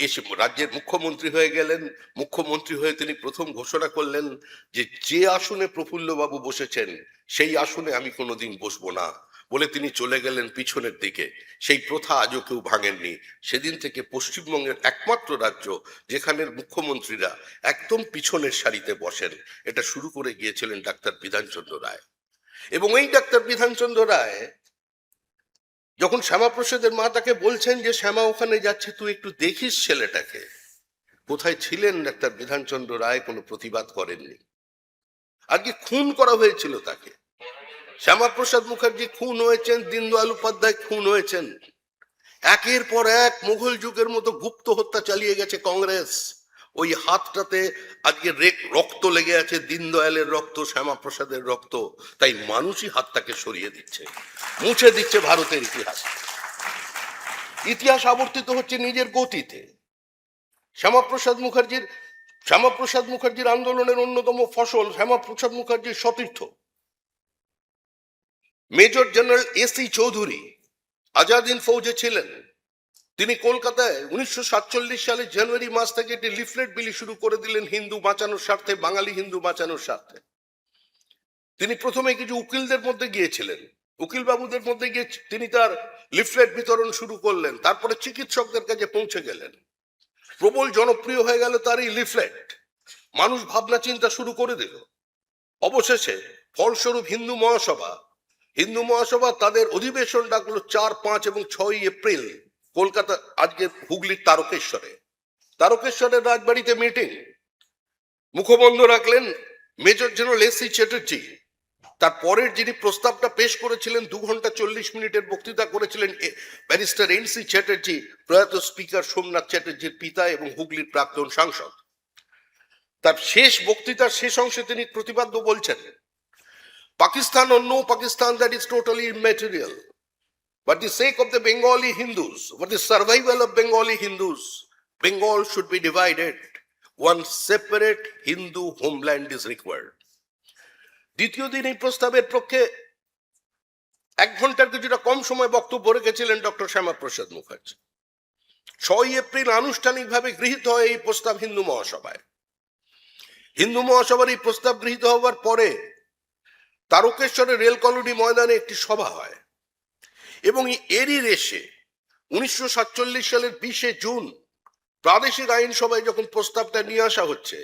A: এসে রাজ্যের মুখ্যমন্ত্রী হয়ে গেলেন। মুখ্যমন্ত্রী হয়ে তিনি প্রথম ঘোষণা করলেন যে যে আসনে প্রফুল্লবাবু বসেছেন সেই আসনে আমি কোনোদিন বসবো না, বলে তিনি চলে গেলেন পিছনের দিকে। সেই প্রথা আজও কেউ ভাঙেননি। সেদিন থেকে পশ্চিমবঙ্গের একমাত্র রাজ্য যেখানের মুখ্যমন্ত্রীরা একদম পিছনের সারিতে বসেন। এটা শুরু করে গিয়েছিলেন ডাক্তার বিধানচন্দ্র রায়। এবং এই ডাক্তার বিধানচন্দ্র রায় যখন শ্যামাপ্রসাদের মা তাকে বলছেন যে শ্যামা ওখানে যাচ্ছে, তুই একটু দেখিস ছেলেটাকে, কোথায় ছিলেন ডাক্তার বিধানচন্দ্র রায়? কোনো প্রতিবাদ করেননি। আজকে খুন করা হয়েছিল তাকে। শ্যামাপ্রসাদ মুখার্জি খুন হয়েছেন, দীনদয়াল উপাধ্যায় খুন হয়েছেন। একের পর এক মুঘল যুগের মতো গুপ্ত হত্যা চালিয়ে গেছে কংগ্রেস। ওই হাতটাতে আজকে রক্ত লেগে আছে, দীনদয়ালের রক্ত, শ্যামাপ্রসাদের রক্ত। তাই মানুষই হাতটাকে সরিয়ে দিচ্ছে, মুছে দিচ্ছে ভারতের ইতিহাস। ইতিহাস আবর্তিত হচ্ছে নিজের গতিতে। শ্যামাপ্রসাদ মুখার্জির আন্দোলনের অন্যতম ফসল শ্যামাপ্রসাদ মুখার্জির সতীর্থ মেজর জেনারেল এসি চৌধুরী আজাদিন ফৌজে ছিলেন। তিনি কলকাতায় 1947 সালে জানুয়ারি মাস থেকে একটি লিফলেট বিলি শুরু করে দিলেন হিন্দু বাঁচানোর স্বার্থে, বাঙালি হিন্দু বাঁচানোর স্বার্থে। তিনি প্রথমে কিছু উকিলদের মধ্যে গিয়েছিলেন, উকিল বাবুদের মধ্যে গিয়ে তিনি তার লিফলেট বিতরণ শুরু করলেন। তারপরে চিকিৎসকদের কাছে পৌঁছে গেলেন। প্রবল জনপ্রিয় হয়ে গেল তার এই লিফলেট। মানুষ ভাবনা চিন্তা শুরু করে দিল। অবশেষে ফলস্বরূপ হিন্দু মহাসভা তাদের অধিবেশন ডাকলো 4, 5 এবং 6 এপ্রিল কলকাতা, আজকে হুগলির তারকেশ্বরের রাজবাড়িতে মিটিং। মুখবন্ধ রাখলেন মেজর জেনারেল এসি চ্যাটার্জি। তারপরের যিনি প্রস্তাবটা পেশ করেছিলেন, 2 ঘন্টা 40 মিনিটের বক্তৃতা করেছিলেন ব্যারিস্টার এনসি চ্যাটার্জি, প্রয়াত স্পিকার সোমনাথ চ্যাটার্জির পিতা এবং হুগলির প্রাক্তন সাংসদ। তার শেষ বক্তৃতার শেষ অংশে তিনি প্রতিপাদ্য বলছেন, Pakistan or no Pakistan, that is totally immaterial. But the sake of the Bengali Hindus, for the survival of Bengali Hindus, Bengal should be divided. One separate Hindu homeland is required. দ্বিতীয় দিন এই প্রস্তাবের পক্ষে 1 ঘন্টার কিছুটা কম সময় বক্তব্য রেখেছিলেন ডক্টর শ্যামাপ্রসাদ মুখার্জি। 6 এপ্রিল আনুষ্ঠানিকভাবে গৃহীত হয় এই প্রস্তাব হিন্দু মহাসভায়। হিন্দু মহাসভার এই প্রস্তাব গৃহীত হওয়ার পরে তারকেশ্বরের রেল কলোনি ময়দানে একটি সভা হয় এবং এরই রেশে 1947 সালের 20 জুন প্রাদেশিক আইনসভায় যখন প্রস্তাবটা নিয়ে আসা হচ্ছে,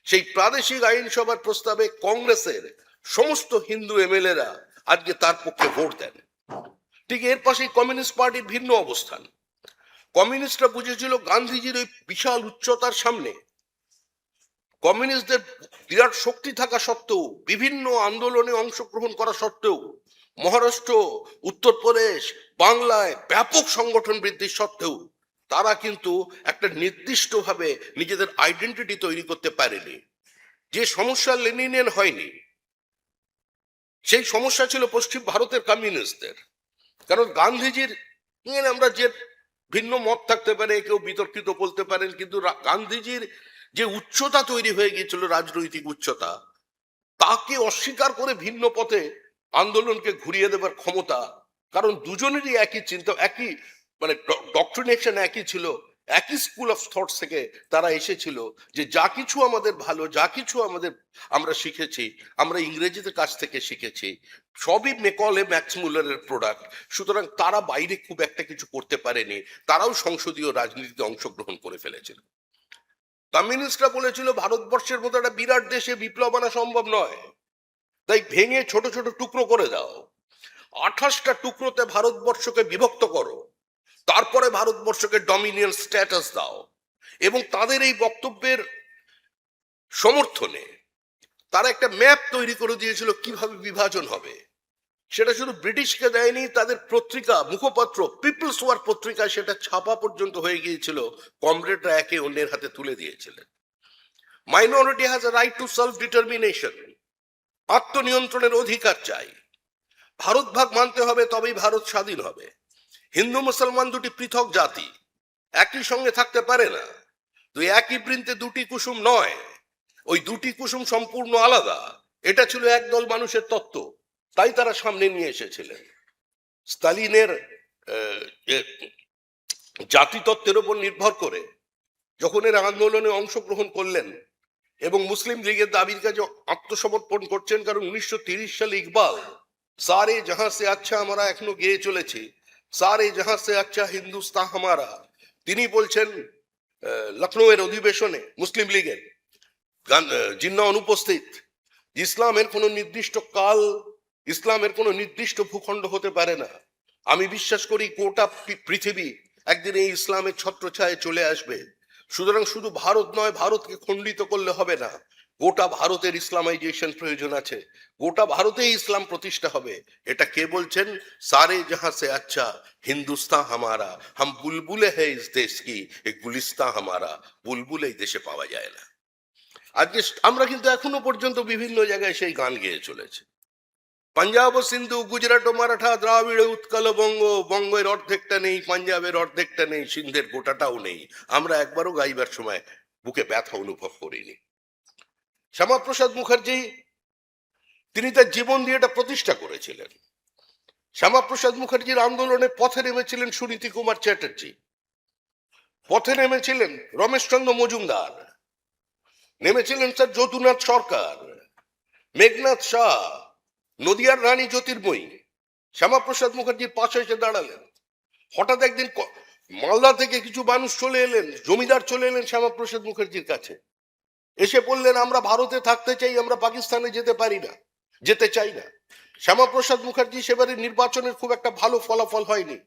A: সেই প্রাদেশিক আইনসভার প্রস্তাবে কংগ্রেসের সমস্ত হিন্দু এমএলএরা আজকে তার পক্ষে ভোট দেন। ঠিক এর পাশেই কমিউনিস্ট পার্টির ভিন্ন অবস্থান। কমিউনিস্টরা বুঝেছিল গান্ধীজির ওই বিশাল উচ্চতার সামনে কমিউনিস্টদের বিরাট শক্তি থাকা সত্ত্বেও, বিভিন্ন আন্দোলনে অংশগ্রহণ করা সত্ত্বেও, মহারাষ্ট্র, উত্তরপ্রদেশ, বাংলায় ব্যাপক সংগঠন বৃদ্ধির সত্ত্বেও তারা কিন্তু একটা নির্দিষ্টভাবে নিজেদের আইডেন্টিটি তৈরি করতে পারেনি। যে সমস্যা লেনিনের হয়নি, সেই সমস্যা ছিল পশ্চিম ভারতের কমিউনিস্টদের। কারণ গান্ধীজির নিয়ে আমরা যে ভিন্ন মত থাকতে পারে, কেউ বিতর্কিত বলতে পারেন, কিন্তু গান্ধীজির যে উচ্চতা তৈরি হয়ে গিয়েছিল, রাজনৈতিক উচ্চতা, তাকে অস্বীকার করে ভিন্ন পথে আন্দোলনকে ঘুরিয়ে দেবার ক্ষমতা, কারণ দুজনেরই একই চিন্তা, একই মানে ডক্ট্রিনেশন একই ছিল, একই স্কুল অফ থটস থেকে তারা এসেছিল যে যা কিছু আমাদের ভালো, যা কিছু আমরা শিখেছি, আমরা ইংরেজিদের কাছ থেকে শিখেছি, সবই মেকলে ম্যাক্সমূলারের প্রোডাক্ট। সুতরাং তারা বাইরে খুব একটা কিছু করতে পারেনি, তারাও সংসদীয় রাজনীতিতে অংশগ্রহণ করে ফেলেছিল। কমিউনিস্টরা বলেছিল ভারতবর্ষের মতো একটা বিরাট দেশে বিপ্লব আনা সম্ভব নয়, তাই ভেঙে ছোট ছোট টুকরো করে দাও, 28টা টুকরোতে ভারতবর্ষকে বিভক্ত করো, তারপরে ভারতবর্ষকে ডমিনিয়ন স্ট্যাটাস দাও। এবং তাদের এই বক্তব্যের সমর্থনে তারা একটা ম্যাপ তৈরি করে দিয়েছিল কিভাবে বিভাজন হবে। সেটা শুধু ব্রিটিশকে দেয়নি, তাদের পত্রিকা, মুখপত্র পিপলস ওয়ার পত্রিকায় সেটা ছাপা পর্যন্ত হয়ে গিয়েছিল। কমরেডরা একে অন্যের হাতে তুলে দিয়েছিলেন। Minority has a right to self determination, আত্মনিয়ন্ত্রণের অধিকার চাই। ভারত ভাগ মানতে হবে, তবেই ভারত স্বাধীন হবে। হিন্দু মুসলমান দুটি পৃথক জাতি, একই সঙ্গে থাকতে পারে না। তুই একই বৃন্তে দুটি কুসুম নয়, ওই দুটি কুসুম সম্পূর্ণ আলাদা। এটা ছিল একদল মানুষের তত্ত্ব, তাই তারা সামনে নিয়ে এসেছিলেন। স্টালিনের জাতিতত্ত্বের উপর নির্ভর করে যখন এরা আন্দোলনে অংশগ্রহণ করলেন এবং মুসলিম লীগের দাবির কাছে আত্মসমর্পণ করছেন, কারণ 1930 সালে ইকবাল সারে জাহাঁ সে আচ্ছা আমরা এখনো গেয়ে চলেছি, সারে জাহাঁ সে আচ্ছা হিন্দুস্তান হামারা। তিনি বলছেন লখনৌয়ের অধিবেশনে মুসলিম লীগের, জিন্না অনুপস্থিত, ইসলামের কোনো নির্দিষ্ট কাল, ইসলামের কোনো নির্দিষ্ট ভূখণ্ড হতে পারে না। আমি বিশ্বাস করি গোটা পৃথিবী একদিন এই ইসলামের ছত্রছায়ায় চলে আসবে। সুতরাং শুধু ভারত নয়, ভারতকে খণ্ডিত করলে হবে না, গোটা ভারতের ইসলামাইজেশন প্রয়োজন আছে, গোটা ভারতেই ইসলাম প্রতিষ্ঠা হবে। এটা কে বলছেন? সারে জাহাঁ সে আচ্ছা হিন্দুস্তান হামারা, হাম বুলবুলে হ্যায় ইস দেশ কি, এক গুলিস্তান হামারা। বুলবুল এই দেশে পাওয়া যায় না। আজকে আমরা কিন্তু এখনো পর্যন্ত বিভিন্ন জায়গায় সেই গান গেয়ে চলেছে। পাঞ্জাব ও সিন্ধু, গুজরাট ও মারাঠা, দ্রাবিড় উৎকল বঙ্গ, বঙ্গের অর্ধেকটা নেই, পাঞ্জাবের অর্ধেকটা নেই, সিন্ধের গোটাটাও নেই। আমরা একবারও গাইবার সময় বুকে ব্যথা অনুভব করিনি। শ্যামাপ্রসাদ মুখার্জি তিনি তার জীবন দিয়ে এটা প্রতিষ্ঠা করেছিলেন। শ্যামাপ্রসাদ মুখার্জির আন্দোলনে পথে নেমেছিলেন সুনীতি কুমার চ্যাটার্জি, পথে নেমেছিলেন রমেশচন্দ্র মজুমদার, নেমেছিলেন স্যার যদুনাথ সরকার, মেঘনাথ শাহ, নদিয়ার রানী জ্যোতির্ময়ী। শ্যামাপ্রসাদ মুখার্জির পাশে এসে দাঁড়ালেন। হঠাৎ একদিন মালদা থেকে কিছু মানুষ চলে এলেন, জমিদার চলে এলেন শ্যামাপ্রসাদ মুখার্জির কাছে, এসে বললেন আমরা ভারতে থাকতে চাই, আমরা পাকিস্তানে যেতে পারি না, যেতে চাই না। শ্যামাপ্রসাদ মুখার্জি সেবারে নির্বাচনের খুব একটা ভালো ফলাফল হয়নি।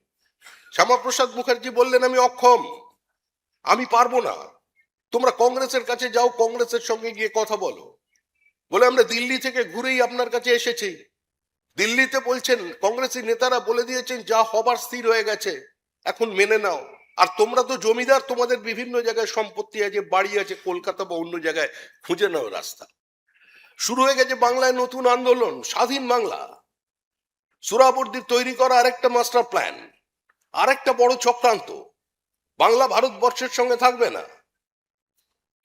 A: শ্যামাপ্রসাদ মুখার্জি বললেন আমি অক্ষম, আমি পারবো না, তোমরা কংগ্রেসের কাছে যাও, কংগ্রেসের সঙ্গে গিয়ে কথা বলো। বলে আমরা দিল্লি থেকে ঘুরেই আপনার কাছে এসেছি। দিল্লিতে বলছেন কংগ্রেসী নেতারা বলে দিয়েছেন যা হবার স্থির হয়ে গেছে, এখন মেনে নাও। আর তোমরা তো জমিদার, তোমাদের বিভিন্ন জায়গায় সম্পত্তি আছে, বাড়ি আছে, কলকাতা বা অন্য জায়গায়, খুঁজে নাও রাস্তা। শুরু হয়ে গেছে বাংলায় নতুন আন্দোলন, স্বাধীন বাংলা। সুরাবর্দির তৈরি করা আরেকটা মাস্টার প্ল্যান, আরেকটা বড় চক্রান্ত। বাংলা ভারতবর্ষের সঙ্গে থাকবে না,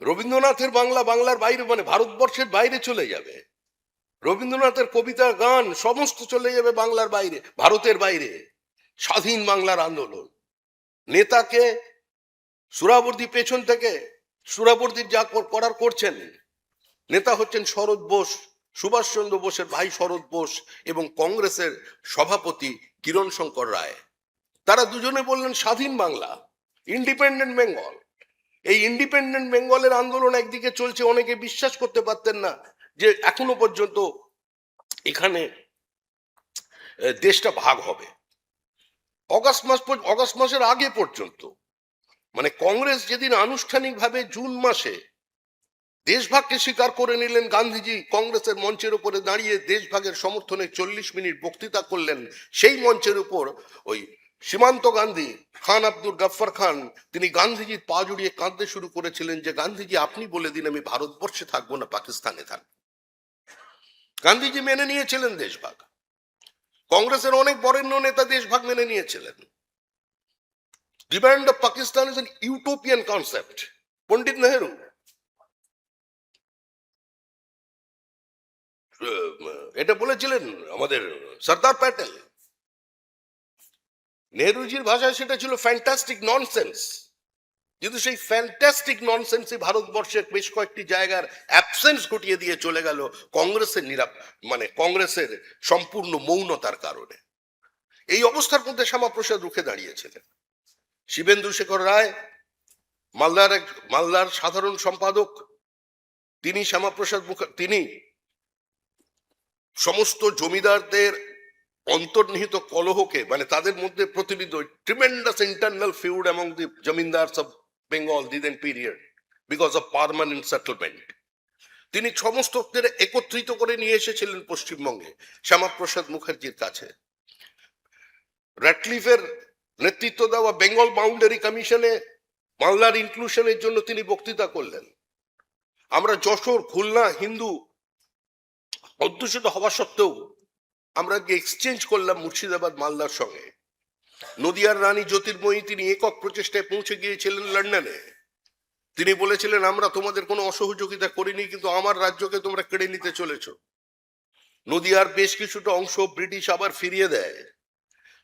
A: রবীন্দ্রনাথের বাংলা বাংলার বাইরে, মানে ভারতবর্ষের বাইরে চলে যাবে। রবীন্দ্রনাথের কবিতা গান সমস্ত চলে যাবে বাংলার বাইরে, ভারতের বাইরে। স্বাধীন বাংলার আন্দোলন। নেতাকে সুরাবর্দী পেছন থেকে, সুরাবর্দীর যা করার করছেন। নেতা হচ্ছেন শরৎ বোস, সুভাষচন্দ্র বোসের ভাই শরৎ বোস, এবং কংগ্রেসের সভাপতি কিরণ শঙ্কর রায়। তারা দুজনে বললেন স্বাধীন বাংলা, ইন্ডিপেন্ডেন্ট বেঙ্গল। এই ইন্ডিপেন্ডেন্ট বেঙ্গলের আন্দোলন একদিকে চলছে, অনেকে বিশ্বাস করতে পারতেন না যে এখনো পর্যন্ত এখানে দেশটা ভাগ হবে। অগাস্ট মাসের আগে পর্যন্ত, মানে কংগ্রেস যেদিন আনুষ্ঠানিকভাবে জুন মাসে দেশভাগকে স্বীকার করে নিলেন, গান্ধীজি কংগ্রেসের মঞ্চের উপরে দাঁড়িয়ে দেশভাগের সমর্থনে 40 মিনিট বক্তৃতা করলেন। সেই মঞ্চের উপর ওই সীমান্ত গান্ধী, খান আব্দুল গফর খান, তিনি গান্ধীজির পা জড়িয়ে কাঁদতে শুরু করেছিলেন যে গান্ধীজি আপনি বলে দিন আমি ভারতবর্ষে থাকবো না, পাকিস্তানে থাকবো। গান্ধীজি মেনে নিয়েছিলেন দেশভাগ, কংগ্রেসের অনেক বরেণ্য নেতা দেশভাগ মেনে নিয়েছিলেন। Demand of Pakistan is an utopian concept. Pandit Nehru, এটা বলেছিলেন আমাদের সর্দার প্যাটেল। নেহরুজির ভাষায় সেটা ছিল ফ্যান্টাস্টিক ননসেন্স। কিন্তু সেই ফ্যান্টাস্টিক ননসেন্সই ভারতবর্ষের বেশ কয়েকটি জায়গার অ্যাবসেন্স ঘটিয়ে দিয়ে চলে গেল কংগ্রেসের কংগ্রেসের সম্পূর্ণ মৌনতার কারণে। এই অবস্থার মধ্যে শ্যামাপ্রসাদ রুখে দাঁড়িয়েছিলেন। শিবেন্দু শেখর রায়, মালদার সাধারণ সম্পাদক, তিনি শ্যামাপ্রসাদ মুখার্জি, তিনি সমস্ত জমিদারদের অন্তর্নিহিত কলহকে, মানে তাদের মধ্যে প্রতিনিধি tremendous internal feud among the zamindars of Bengal the then period because of permanent settlement, তিনি সমস্তদের একত্রিত করে নিয়ে এসেছিলেন পশ্চিমবঙ্গে শ্যামাপ্রসাদ মুখার্জির কাছে। র্যাটক্লিফের নেতৃত্ব দেওয়া বেঙ্গল বাউন্ডারি কমিশনে বাংলার ইনক্লুশনের জন্য তিনি বক্তৃতা করলেন। আমরা যশোর, খুলনা হিন্দু অধ্যুষিত হওয়া সত্ত্বেও আমরা এক্সচেঞ্জ করলাম মুর্শিদাবাদ মালদার সঙ্গে। নদিয়ার রানী জ্যোতির্ময়ী, তিনি একক প্রচেষ্টায় পৌঁছে গিয়েছিলেন লন্ডনে। তিনি বলেছিলেন আমরা তোমাদের কোনো অসহযোগিতা করিনি, কিন্তু আমার রাজ্যকে তোমরা কেড়ে নিতে চলেছ। নদিয়ার বেশ কিছুটা অংশ ব্রিটিশ আবার ফিরিয়ে দেয়।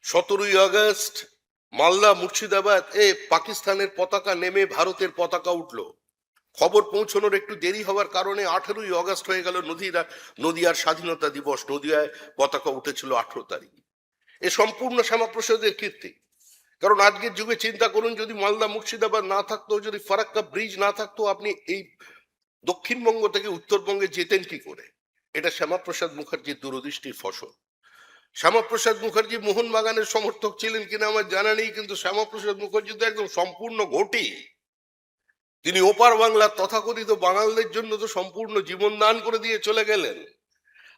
A: 17ই আগস্ট মালদা মুর্শিদাবাদ পাকিস্তানের পতাকা নেমে ভারতের পতাকা উঠলো। খবর পৌঁছানোর একটু দেরি হওয়ার কারণে 18ই আগস্ট হয়ে গেল নদিয়ার স্বাধীনতা দিবস। নদিয়ায় পতাকা উঠেছিল 18 তারিখ। এ সম্পূর্ণ শ্যামাপ্রসাদের কীর্তি। কারণ আজকের যুগে চিন্তা করুন, যদি মালদা মুর্শিদাবাদ না থাকতো, যদি ফারাক্কা ব্রিজ না থাকতো, আপনি এই দক্ষিণবঙ্গ থেকে উত্তরবঙ্গে যেতেন কি করে? এটা শ্যামাপ্রসাদ মুখার্জির দূরদৃষ্টির ফসল। শ্যামাপ্রসাদ মুখার্জি মোহনবাগানের সমর্থক ছিলেন কিনা আমার জানা নেই, কিন্তু শ্যামাপ্রসাদ মুখার্জি তো একদম সম্পূর্ণ ঘটি। তিনি ওপার বাংলার তথাকথিত বাঙালদের জন্য তো সম্পূর্ণ জীবন দান করে দিয়ে চলে গেলেন।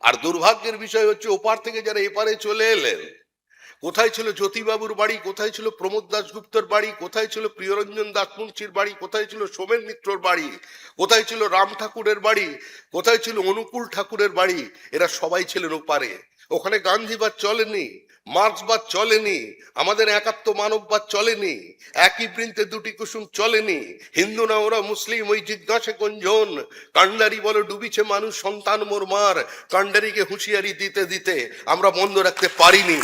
A: আর দুর্ভাগ্যের বিষয় হচ্ছে, ওপার থেকে যারা এপারে চলে এলেন, কোথায় ছিল জ্যোতিবাবুর বাড়ি, কোথায় ছিল প্রমোদ দাশগুপ্তর বাড়ি, কোথায় ছিল প্রিয়রঞ্জন দাসমুন্সির বাড়ি, কোথায় ছিল সোমেন মিত্রর বাড়ি, কোথায় ছিল রাম ঠাকুরের বাড়ি, কোথায় ছিল অনুকূল ঠাকুরের বাড়ি? এরা সবাই ছিলেন ওপারে। ওখানে গান্ধীবাদ চলেনি, মার্ক্সবাদ চলেনি, আমাদের একাত্ম মানববাদ চলেনি, একই বৃন্তে দুটি কুসুম চলেনি, হিন্দু না ওরা মুসলিম ওই জিজ্ঞাসে কোনজন, কান্ডারি বলে ডুবিছে মানুষ সন্তান মোর মার, কান্ডারিকে হুঁশিয়ারি দিতে দিতে আমরা বন্ধ রাখতে পারিনি।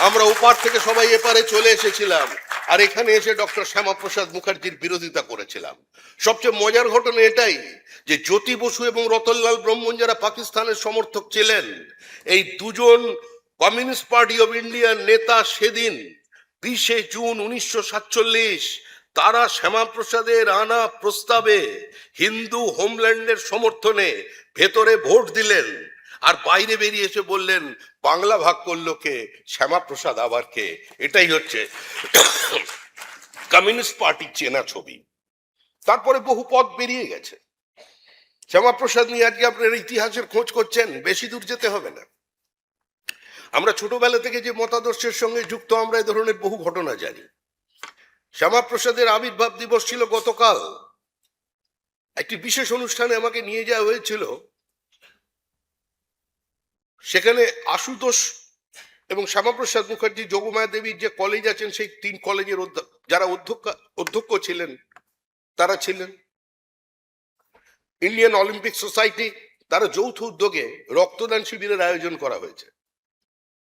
A: আমরা ওপার থেকে সবাই এপারে চলে এসেছিলাম, আর এখানে এসে ডক্টর শ্যামাপ্রসাদ মুখার্জির বিরোধিতা করেছিলাম। সবচেয়ে মজার ঘটনা এটাই যে জ্যোতি বসু এবং রতনলাল ব্রহ্মণ যারা পাকিস্তানের সমর্থক ছিলেন, এই দুজন কমিউনিস্ট পার্টি অফ ইন্ডিয়ার নেতা সেদিন 20 জুন 1947 তারা শ্যামাপ্রসাদের আনা প্রস্তাবে হিন্দু হোমল্যান্ডের সমর্থনে ভেতরে ভোট দিলেন, আর বাইরে বেরিয়ে এসে বললেন বাংলা ভাগ করলো কে, শ্যামাপ্রসাদ আবার কে? এটাই হচ্ছে কমিউনিস্ট পার্টির চেনা ছবি। তারপরে বহু পথ বেরিয়ে গেছে। শ্যামাপ্রসাদ নিয়ে আজকে আপনার ইতিহাসের খোঁজ করছেন, বেশি দূর যেতে হবে না। আমরা ছোটবেলা থেকে যে মতাদর্শের সঙ্গে যুক্ত, আমরা এ ধরনের বহু ঘটনা জানি। শ্যামাপ্রসাদের আবির্ভাব দিবস ছিল গতকাল। একটি বিশেষ অনুষ্ঠানে আমাকে নিয়ে যাওয়া হয়েছিল। সেখানে আশুতোষ এবং শ্যামাপ্রসাদ মুখার্জি, যোগমায়া দেবীর যে কলেজ আছেন, সেই 3 কলেজের যারা অধ্যক্ষ ছিলেন তারা ছিলেন। ইন্ডিয়ান অলিম্পিক সোসাইটি, তারা যৌথ উদ্যোগে রক্তদান শিবিরের আয়োজন করা হয়েছে।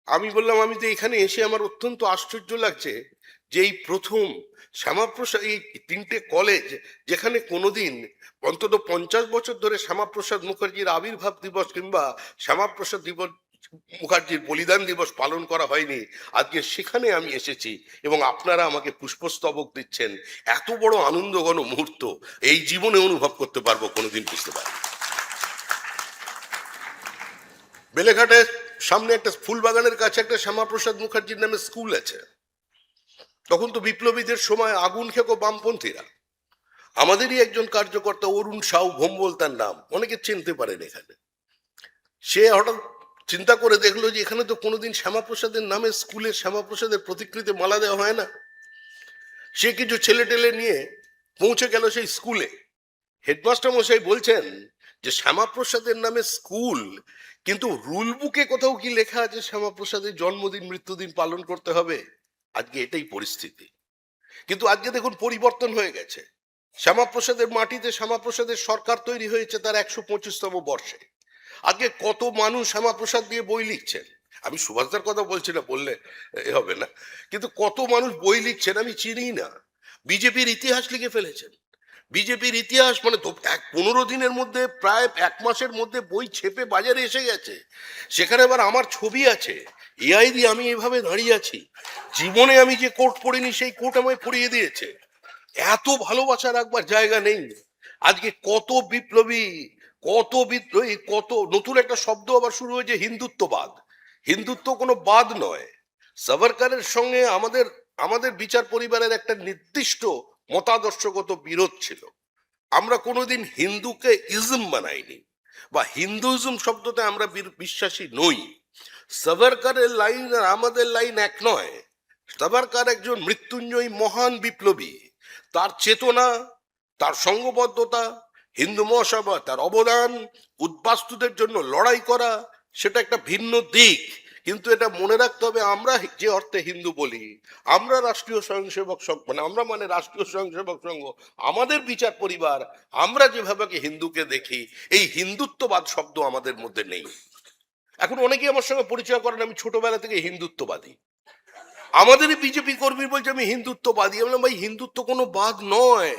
A: আমি বললাম, আমি তো এখানে এসে আমার অত্যন্ত আশ্চর্য লাগছে যে এই প্রথম শ্যামাপ্রসাদ, এই 3টে কলেজ যেখানে কোনোদিন অন্তত 50 বছর ধরে শ্যামাপ্রসাদ মুখার্জির আবির্ভাব দিবস কিংবা শ্যামাপ্রসাদ মুখার্জির বলিদান দিবস পালন করা হয়নি, আজকে সেখানে আমি এসেছি এবং আপনারা আমাকে পুষ্পস্তবক দিচ্ছেন। এত বড় আনন্দঘন মুহূর্ত এই জীবনে অনুভব করতে পারবো কোনোদিন বুঝতে পারি। বেলেঘাটের সামনে একটা ফুল বাগানের কাছে একটা শ্যামাপ্রসাদ মুখার্জির নামে স্কুল আছে। তখন তো বিপ্লবীদের সময় আগুন খেকো বামপন্থীরা। আমাদেরই একজন কার্যকর্তা অরুণ সাউ ভোম্বল তার নাম, অনেকে চিনতে পারেন এখানে। সে হঠাৎ চিন্তা করে দেখলো যে এখানে তো কোনোদিন শ্যামাপ্রসাদের নামে স্কুলে শ্যামাপ্রসাদের প্রতিকৃতি মালা দেওয়া হয় না। সে কিছু ছেলে টেলে নিয়ে পৌঁছে গেল সেই স্কুলে। হেডমাস্টার মশাই বলছেন যে শ্যামাপ্রসাদের নামে স্কুল, কিন্তু রুল বুকে কোথাও কি লেখা আছে শ্যামাপ্রসাদের জন্মদিন মৃত্যুদিন পালন করতে হবে? আজকে এটাই পরিস্থিতি। কিন্তু আজকে দেখুন পরিবর্তন হয়ে গেছে। শ্যামাপ্রসাদের মাটিতে শ্যামাপ্রসাদের সরকার তৈরি হয়েছে তার 125তম বর্ষে। আজকে কত মানুষ শ্যামাপ্রসাদ দিয়ে বই লিখছেন। আমি সুভাষদার কথা বলছি না, বললে হবে না, কিন্তু কত মানুষ বই লিখছেন আমি চিনি না। বিজেপির ইতিহাস লিখে ফেলেছেন। বিজেপির ইতিহাস মানে 15 দিনের মধ্যে, প্রায় 1 মাসের মধ্যে বই ছেপে বাজারে এসে গেছে। সেখানে আবার আমার ছবি আছে, এআই দিয়ে আমি এভাবে দাঁড়িয়ে আছি। জীবনে আমি যে কোট পড়িনি সেই কোট আমায় পরিয়ে দিয়েছে। এত ভালোবাসা রাখবার জায়গা নেই। আজকে কত বিপ্লবী, কত নতুন একটা শব্দ আবার শুরু হয়েছে, হিন্দুত্ববাদ। হিন্দুত্ব কোনো বাদ নয়। সাভারকারের সঙ্গে আমাদের বিচার পরিবারের একটা নির্দিষ্ট মতাদর্শগত বিরোধ ছিল। আমরা কোনোদিন হিন্দুকে ইজম বানাইনি, বা হিন্দুইজম শব্দতে আমরা বিশ্বাসী নই। সাভারকারের লাইন আর আমাদের লাইন এক নয়। সাভারকার একজন মৃত্যুঞ্জয়ী মহান বিপ্লবী। তার চেতনা, তার সংঘবদ্ধতা, হিন্দু মহাসভা, তার অবদান, উদ্বাস্তুদের জন্য লড়াই করা, সেটা একটা ভিন্ন দিক। কিন্তু এটা মনে রাখতে হবে, আমরা যে অর্থে হিন্দু বলি, আমরা রাষ্ট্রীয় স্বয়ংসেবক সংঘ, মানে রাষ্ট্রীয় স্বয়ংসেবক সংঘ, আমাদের বিচার পরিবার, আমরা যেভাবে হিন্দুকে দেখি, এই হিন্দুত্ববাদ শব্দ আমাদের মধ্যে নেই। এখন অনেকেই আমার সঙ্গে পরিচয় করেন আমি ছোটবেলা থেকে হিন্দুত্ববাদী। আমাদেরই বিজেপি কর্মী বলছে আমি হিন্দুত্ববাদী। আমি বললাম ভাই হিন্দুত্ব কোনো বাদ নয়,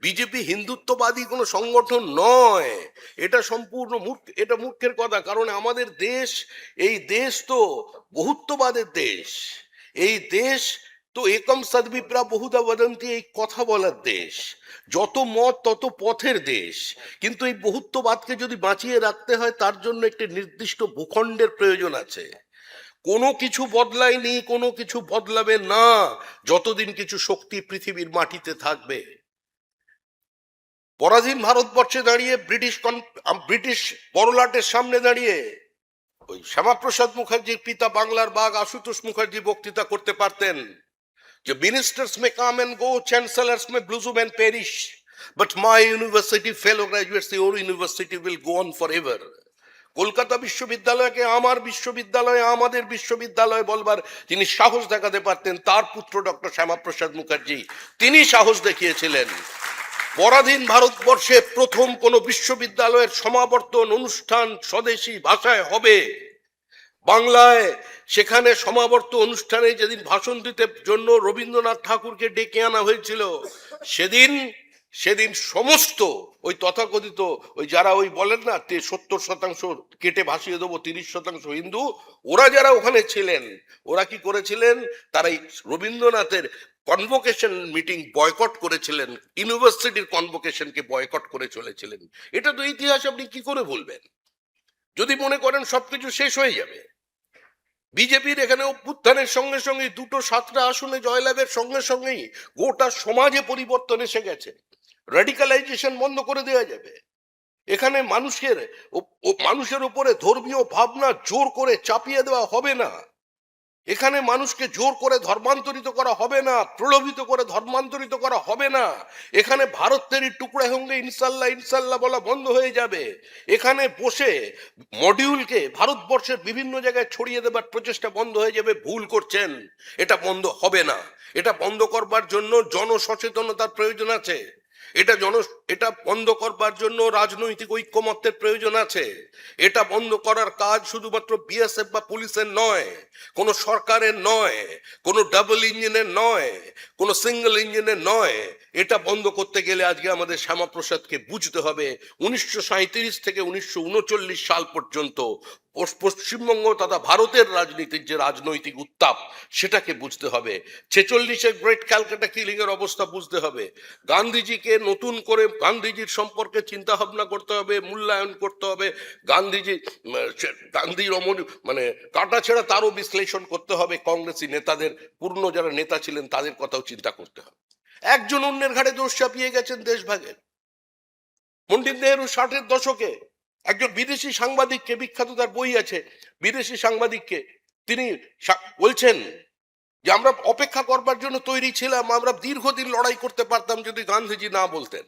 A: বিজেপি হিন্দুত্ববাদী কোনো সংগঠন নয়, এটা সম্পূর্ণ মূর্খ, এটা মূর্খের কথা। কারণ আমাদের দেশ, এই দেশ তো বহুত্ববাদের দেশ, এই দেশ তো একম সদ্বিপ্রা বহুধা বদন্তি, এই কথা বলার দেশ, যত মত তত পথের দেশ। কিন্তু এই বহুত্ববাদকে যদি বাঁচিয়ে রাখতে হয় তার জন্য একটি নির্দিষ্ট ভূখণ্ডের প্রয়োজন আছে। কোনো কিছু বদলায়নি, কোনো কিছু বদলাবে না যতদিন কিছু শক্তি পৃথিবীর মাটিতে থাকবে। পরাধীন ভারতবর্ষে দাঁড়িয়ে ব্রিটিশ বড়লাটের সামনে দাঁড়িয়ে ওই শ্যামাপ্রসাদ মুখার্জির পিতা বাংলার বাঘ আশুতোষ মুখার্জি বক্তৃতা করতে পারতেন যে ministers may come and go, chancellors may blossom and perish, but my university fellow graduates, your university will go on for ever. Kolkata বিশ্ববিদ্যালয়কে আমার বিশ্ববিদ্যালয়, আমাদের বিশ্ববিদ্যালয় বলবার যিনি সাহস দেখাতে পারতেন তার পুত্র ডক্টর শ্যামাপ্রসাদ মুখার্জি, তিনি সাহস দেখিয়েছিলেন। পরাধীন ভারতবর্ষে প্রথম কোন বিশ্ববিদ্যালয়ের সমাবর্তন অনুষ্ঠান স্বদেশী ভাষায় হবে বাংলায়। সেখানে সমাবর্তন অনুষ্ঠানে যেদিন ভাষণ দিতে জন্য রবীন্দ্রনাথ ঠাকুরকে ডেকে আনা হয়েছিল, সেদিন সমস্ত ওই তথাকথিত ওই যারা ওই বলেন না 70% কেটে ভাসিয়ে দেবো, 30% হিন্দু, ওরা যারা ওখানে ছিলেন, ওরা কি করেছিলেন, তারা রবীন্দ্রনাথের কনভোকেশন মিটিং বয়কট করেছিলেন, ইউনিভার্সিটির কনভোকেশনকে বয়কট করে চলেছিলেন। এটা তো ইতিহাস, আপনি কি করে বলবেন যদি মনে করেন সবকিছু শেষ হয়ে যাবে। বিজেপির এখানে অভ্যুত্থানের সঙ্গে সঙ্গে 2-7টা আসনে জয়লাভের সঙ্গে সঙ্গেই গোটা সমাজে পরিবর্তন এসে গেছে, র্যাডিকালাইজেশন বন্ধ করে দেওয়া যাবে। এখানে মানুষের উপরে ধর্মীয় ভাবনা জোর করে চাপিয়ে দেওয়া হবে না, এখানে মানুষকে জোর করে ধর্মান্তরিত করা হবে না, প্রলোভিত করে ধর্মান্তরিত করা হবে না। এখানে ভারতেরই টুকরা সঙ্গে ইনশাল্লাহ ইনশাল্লাহ বলা বন্ধ হয়ে যাবে। এখানে বসে মডিউলকে ভারতবর্ষের বিভিন্ন জায়গায় ছড়িয়ে দেবার প্রচেষ্টা বন্ধ হয়ে যাবে। ভুল করছেন, এটা বন্ধ হবে না। এটা বন্ধ করবার জন্য জনসচেতনতার প্রয়োজন আছে, এটা বন্ধ করবার জন্য রাজনৈতিক ঐক্যমত্যের প্রয়োজন আছে। এটা বন্ধ করার কাজ শুধুমাত্র বিএসএফ বা পুলিশের নয়, কোন সরকারের নয়, কোন ডাবল ইঞ্জিনের নয়, কোন সিঙ্গেল ইঞ্জিনের নয়। এটা বন্ধ করতে গেলে আজকে আমাদের শ্যামাপ্রসাদকে বুঝতে হবে 1937 থেকে 1939 সাল পর্যন্ত পশ্চিমবঙ্গ তথা ভারতের রাজনীতির যে রাজনৈতিক উত্তাপ সেটাকে বুঝতে হবে। 46-এর গ্রেট ক্যালকাটা কিলিং এর অবস্থা বুঝতে হবে। গান্ধীজিকে নতুন করে গান্ধীজির সম্পর্কে চিন্তা ভাবনা করতে হবে, মূল্যায়ন করতে হবে। গান্ধীর মানে কাটা ছেঁড়া তারও বিশ্লেষণ করতে হবে। কংগ্রেসি নেতাদের, পূর্ণ যারা নেতা ছিলেন তাদের কথাও চিন্তা করতে হবে। একজন অন্যের ঘাড়ে দোষ চাপিয়ে গেছেন দেশভাগের। পণ্ডিত নেহরু 60-এর দশকে একজন বিদেশি সাংবাদিককে, বিখ্যাত তার বই আছে, বিদেশি সাংবাদিককে তিনি বলছেন যে আমরা অপেক্ষা করবার জন্য তৈরি ছিলাম, আমরা দীর্ঘদিন লড়াই করতে পারতাম যদি গান্ধীজি না বলতেন।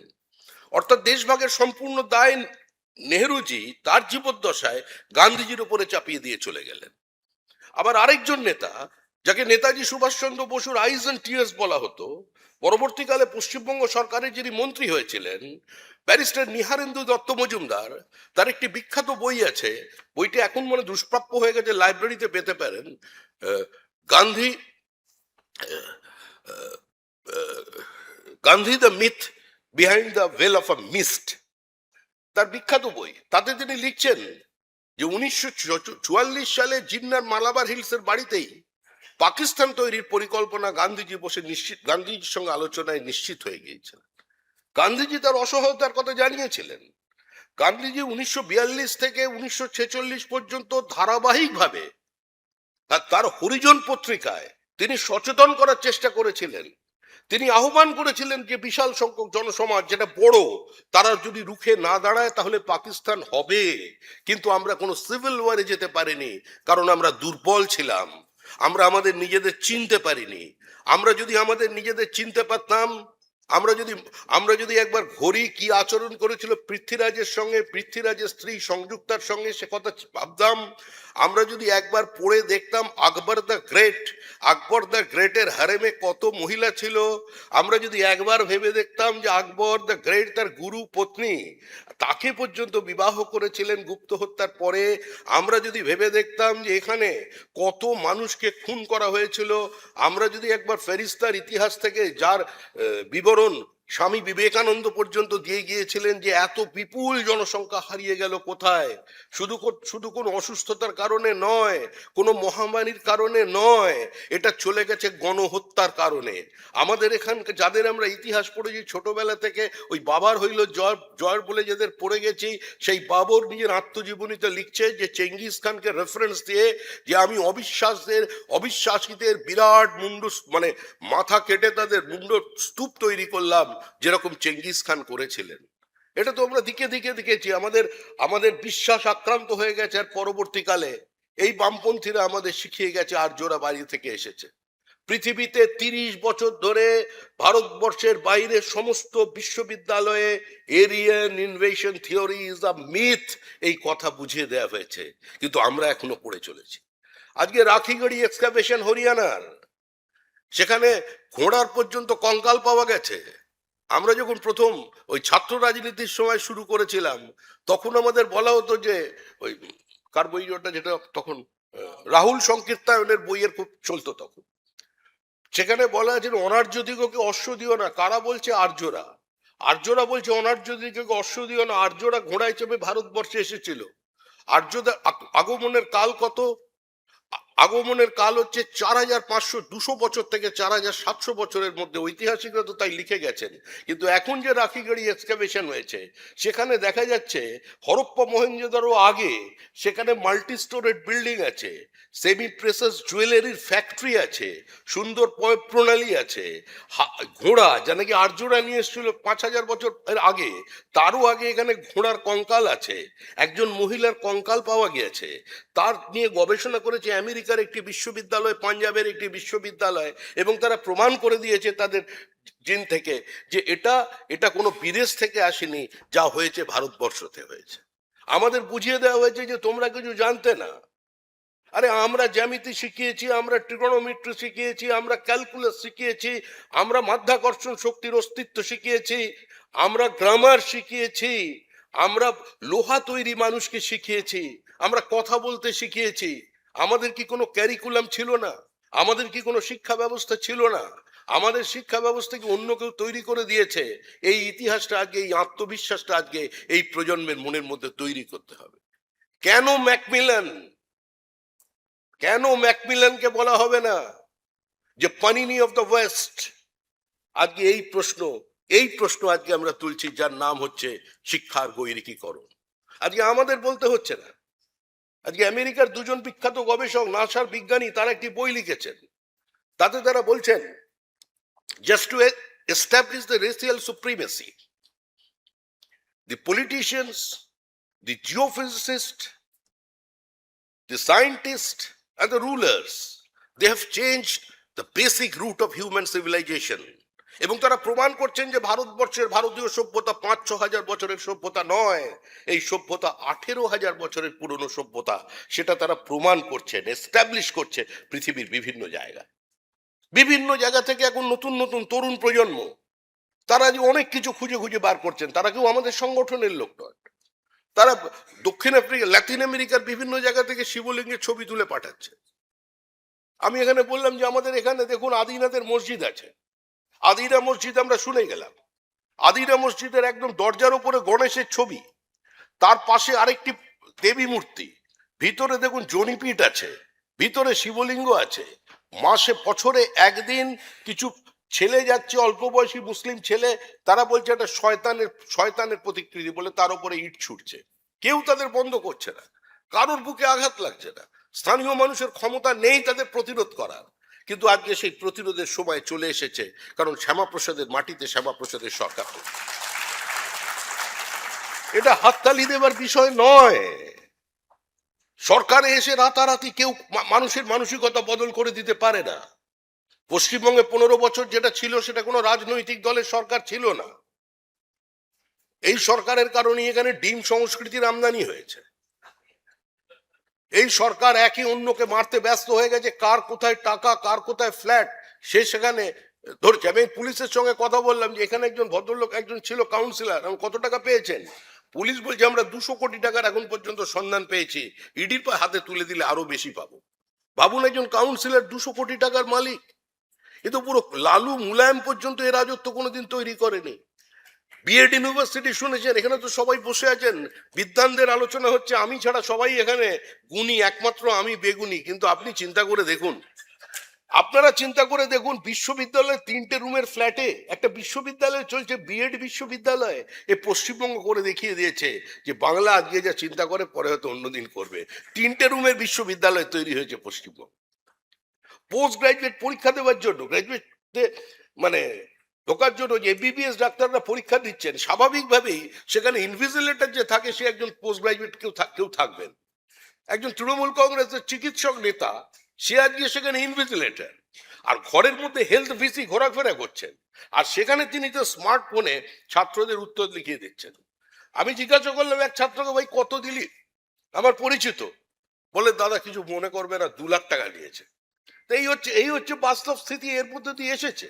A: অর্থাৎ দেশভাগের সম্পূর্ণ দায় নেহরুজি তার জীবদ্দশায় গান্ধীজির উপরে চাপিয়ে দিয়ে চলে গেলেন। আবার আরেকজন নেতা, যাকে নেতাজি সুভাষচন্দ্র বসুর আইজ অ্যান্ড টিয়ার্স বলা হতো, পরবর্তীকালে পশ্চিমবঙ্গ সরকারের যিনি মন্ত্রী হয়েছিলেন ব্যারিস্টার নিহারেন্দু দত্ত মজুমদার, তার একটি বিখ্যাত বই আছে, বইটি এখন মনে দুষ্প্রাপ্য হয়ে গেছে, লাইব্রেরিতে পেতে পারেন। Gandhi Gandhi the myth behind the veil of a mist, তার বিখ্যাত বই। তাতে তিনি লিখছেন যে 1944 সালে জিন্নার মালাবার হিলসের বাড়িতেই পাকিস্তান তৈরির পরিকল্পনা গান্ধীজির সঙ্গে আলোচনায় নিশ্চিত হয়ে গিয়েছিল। গান্ধীজি তার অসহায়তার কথা জানিয়েছিলেন। গান্ধীজি 1942 থেকে 1946 পর্যন্ত ধারাবাহিকভাবে তার হরিজন পত্রিকায় তিনি সচেতন করার চেষ্টা করেছিলেন। তিনি আহ্বান করেছিলেন যে বিশাল সংখ্যক জনসমাজ যেটা বড়, তারা যদি রুখে না দাঁড়ায় তাহলে পাকিস্তান হবে। কিন্তু আমরা কোনো সিভিল ওয়ারে যেতে পারিনি, কারণ আমরা দুর্বল ছিলাম, আমরা আমাদের নিজেদের চিনতে পারিনি। আমরা যদি আমাদের নিজেদের চিনতে পারতাম আমরা যদি আমরা যদি একবার ঘড়ি কি আচরণ করেছিল পৃথ্বীরাজের সঙ্গে, পৃথ্বীরাজের স্ত্রী সংযুক্তার সঙ্গে, সে কথা ভাবতাম। আমরা যদি একবার পড়ে দেখতাম আকবর দ্য গ্রেট, আকবর দ্য গ্রেটের হারেমে কত মহিলা ছিল। আমরা যদি একবার ভেবে দেখতাম যে আকবর দ্য গ্রেট তার গুরু পত্নী তাকে পর্যন্ত বিবাহ করেছিলেন গুপ্ত হত্যার পরে। আমরা যদি ভেবে দেখতাম যে এখানে কত মানুষকে খুন করা হয়েছিল। আমরা যদি একবার ফেরিস্তার ইতিহাস থেকে যার বিবরণ স্বামী বিবেকানন্দ পর্যন্ত দিয়ে গিয়েছিলেন যে এত বিপুল জনসংখ্যা হারিয়ে গেল কোথায়, শুধু কোনো অসুস্থতার কারণে নয়, কোনো মহামারীর কারণে নয়, এটা চলে গেছে গণহত্যার কারণে। আমাদের এখানকে যাদের আমরা ইতিহাস পড়েছি ছোটবেলা থেকে, ওই বাবার হইল জয় জয় বলে যাদের পড়ে গেছি, সেই বাবর নিজের আত্মজীবনীতে লিখছে যে চেঙ্গিস খানকে রেফারেন্স দিয়ে যে আমি অবিশ্বাসীদের বিরাট মুন্ডু মানে মাথা কেটে তাদের মুন্ড স্তূপ তৈরি করলাম, যেরকম চেঙ্গিস খান করেছিলেন। এটা তো আমরা দিকে দিকে দেখেছি। আমাদের বিশ্বাস আক্রান্ত হয়ে গেছে। আর পরবর্তীকালে এই বামপন্থীরা আমাদের শিখিয়ে গেছে আর্যরা বাইরে থেকে এসেছে। পৃথিবীতে 30 বছর ধরে ভারতবর্ষের বাইরে সমস্ত বিশ্ববিদ্যালয়ে Aryan invasion theory is a myth, এই কথা বুঝিয়ে দেওয়া হয়েছে, কিন্তু আমরা এখনো পড়ে চলেছি। আজকে রাখিগড়ি এক্সকাভেশন হরিয়ানার, সেখানে ঘোড়ার পর্যন্ত কঙ্কাল পাওয়া গেছে। আমরা যখন প্রথম ওই ছাত্র রাজনীতির সময় শুরু করেছিলাম, তখন আমাদের বলা হতো যে ওই কার বই ওটা, যেটা তখন রাহুল সংকীর্তায়নের বইয়ের খুব চলতো তখন, সেখানে বলা আছে অনার্য দিগকে অশ্ব দিও না। কারা বলছে? আর্যরা। আর্যরা বলছে অনার্য দিগকে অশ্ব দিও না। আর্যরা ঘোড়ায় চেপে ভারতবর্ষে এসেছিল। আর্যদের আগমনের কাল কত? আগমনের কাল হচ্ছে 4500 বছর থেকে 4700 বছরের মধ্যে। ঐতিহাসিকরা তো তাই লিখে গেছেন। কিন্তু এখন যে রাখিগড়ি এক্সকাভেশন হয়েছে, সেখানে দেখা যাচ্ছে হরপ্পা মহেঞ্জোদারো আগে সেখানে মাল্টি স্টোরেড বিল্ডিং আছে, সেমি প্রেসাস জুয়েলারির ফ্যাক্টরি আছে, সুন্দর পয় প্রণালী আছে। ঘোড়া যা নাকি আর্যরা নিয়ে এসেছিল 5000 বছর আগে, তারও আগে এখানে ঘোড়ার কঙ্কাল আছে। একজন মহিলার কঙ্কাল পাওয়া গিয়েছে। তার নিয়ে গবেষণা করেছে আমেরিকার একটি বিশ্ববিদ্যালয়, পাঞ্জাবের একটি বিশ্ববিদ্যালয়, এবং তারা প্রমাণ করে দিয়েছে তাদের জিন থেকে যে এটা কোনো বিদেশ থেকে আসেনি, যা হয়েছে ভারতবর্ষতে হয়েছে। আমাদের বুঝিয়ে দেওয়া হয়েছে যে তোমরা কিছু জানতে না। আরে আমরা জ্যামিতি শিখিয়েছি, আমরা ট্রিগোনোমেট্রি শিখিয়েছি, আমরা ক্যালকুলাস শিখিয়েছি, আমরা মাধ্যাকর্ষণ শক্তির অস্তিত্ব শিখিয়েছি, আমরা গ্রামার শিখিয়েছি, আমরা লোহা তৈরি মানুষকে শিখিয়েছি, আমরা কথা বলতে শিখিয়েছি। আমাদের কি কোনো ক্যারিকুলাম ছিল না? আমাদের কি কোনো শিক্ষা ব্যবস্থা ছিল না? আমাদের শিক্ষা ব্যবস্থা কি অন্য কেউ তৈরি করে দিয়েছে? এই ইতিহাসটা আজকে, এই আত্মবিশ্বাসটা আজকে এই প্রজন্মের মনের মধ্যে তৈরি করতে হবে। কেন ম্যাকমিলানকে বলা হবে না যে পানিনি অফ দ্য ওয়েস্ট? আজকে এই প্রশ্ন আজকে আমরা তুলছি, যার নাম হচ্ছে শিক্ষার গৈরিকীকরণ। আজকে আমাদের বলতে হচ্ছে না। আজকে আমেরিকার দুজন বিখ্যাত গবেষক, নাসার বিজ্ঞানী, তারা একটি বই লিখেছেন। তাতে তারা বলছেন, just to establish the racial supremacy, the politicians, the geophysicists, the scientists and the rulers, they have changed the basic root of human civilization. এবং তারা প্রমাণ করছেন যে ভারতীয় সভ্যতা 5-6 হাজার বছরের সভ্যতা নয়, এই সভ্যতা 18,000 বছরের পুরনো সভ্যতা। সেটা তারা প্রমাণ করছেন, এস্টাবলিশ করছে পৃথিবীর বিভিন্ন জায়গা থেকে। এখন নতুন নতুন তরুণ প্রজন্ম, তারা যে অনেক কিছু খুঁজে খুঁজে বার করছেন। তারা কেউ আমাদের সংগঠনের লোক নয়। তারা দক্ষিণ আফ্রিকা, লাতিন আমেরিকার বিভিন্ন জায়গা থেকে শিবলিঙ্গের ছবি তুলে পাঠাচ্ছে। আমি এখানে বললাম যে আমাদের এখানে দেখুন আদিনাথের মসজিদ আছে। আদিনা মসজিদ আমরা শুনে গেলাম। আদিনা মসজিদের একদম দরজার উপরে গণেশের ছবি, তার পাশে আরেকটি দেবী মূর্তি, ভিতরে দেখুন জনিপীঠ আছে, ভিতরে শিবলিঙ্গ আছে। বছরে একদিন কিছু ছেলে যাচ্ছে, অল্প বয়সী মুসলিম ছেলে, তারা বলছে এটা শয়তানের প্রতিকৃতি বলে তার উপরে ইট ছুটছে। কেউ তাদের বন্ধ করছে না, কারোর বুকে আঘাত লাগছে না। স্থানীয় মানুষের ক্ষমতা নেই তাদের প্রতিরোধ করার, কিন্তু আজকে সেই প্রতিরোধের সময় চলে এসেছে, কারণ শ্যামাপ্রসাদের মাটিতে শ্যামাপ্রসাদের সরকার। এটা হাততালি দেবার বিষয় নয়। সরকারে এসে রাতারাতি কেউ মানুষের মানসিকতা বদল করে দিতে পারে না। পশ্চিমবঙ্গে 15 বছর যেটা ছিল সেটা কোনো রাজনৈতিক দলের সরকার ছিল না। এই সরকারের কারণে এখানে ডিম সংস্কৃতির আমদানি হয়েছে। এই সরকার একে অন্যকে মারতে ব্যস্ত হয়ে গেছে, কার কোথায় টাকা, কার কোথায় ফ্ল্যাট, সে সেখানে ধরছে। আমি পুলিশের সঙ্গে কথা বললাম যে এখানে একজন ভদ্রলোক একজন ছিল কাউন্সিলর, কত টাকা পেয়েছেন? পুলিশ বলছে আমরা 200 কোটি টাকার এখন পর্যন্ত সন্ধান পেয়েছি, ইডির হাতে তুলে দিলে আরো বেশি পাবো। ভাবুন, একজন কাউন্সিলর 200 কোটি টাকার মালিক। এ তো পুরো লালু মুলায়ম পর্যন্ত এ রাজত্ব কোনোদিন তৈরি করেনি। বিএড ইউনিভার্সিটি শুনেছেন, এখানে তো সবাই বসে আছেন, বিদ্বানদের আলোচনা হচ্ছে, আমি ছাড়া সবাই এখানে গুণী, একমাত্র আমি বেগুনি। কিন্তু আপনি চিন্তা করে দেখুন, আপনারা চিন্তা করে দেখুন, বিশ্ববিদ্যালয়ের 3টে রুমের ফ্ল্যাটে একটা বিশ্ববিদ্যালয় চলছে, বিএড বিশ্ববিদ্যালয়। এ পশ্চিমবঙ্গ করে দেখিয়ে দিয়েছে যে বাংলা আজকে যা চিন্তা করে পরে হয়তো অন্যদিন করবে। 3টে রুমের বিশ্ববিদ্যালয় তৈরি হয়েছে পশ্চিমবঙ্গ। পোস্ট গ্রাজুয়েট পরীক্ষা দেওয়ার জন্য, গ্রাজুয়েট মানে ঢোকার জন্য যে এমবিবিএস ডাক্তাররা পরীক্ষা দিচ্ছেন, স্বাভাবিকভাবেই সেখানে ইনভিজিলেটর যে থাকে সে একজন পোস্ট গ্রাজুয়েট কেউ থাকবেন। একজন তৃণমূল কংগ্রেসের চিকিৎসক নেতা, সে আজকে সেখানে ইনভিজিলেটর। আর ঘরের মধ্যে হেলথ ভিসি ঘোরাফেরা করছেন, আর সেখানে তিনি তো স্মার্টফোনে ছাত্রদের উত্তর লিখিয়ে দিচ্ছেন। আমি জিজ্ঞাসা করলাম এক ছাত্রকে, ভাই কত দিলি? আমার পরিচিত, বলে দাদা কিছু মনে করবে না, 2 লাখ টাকা নিয়েছে। এই হচ্ছে বাস্তব স্থিতি, এর মধ্যে দিয়ে এসেছে।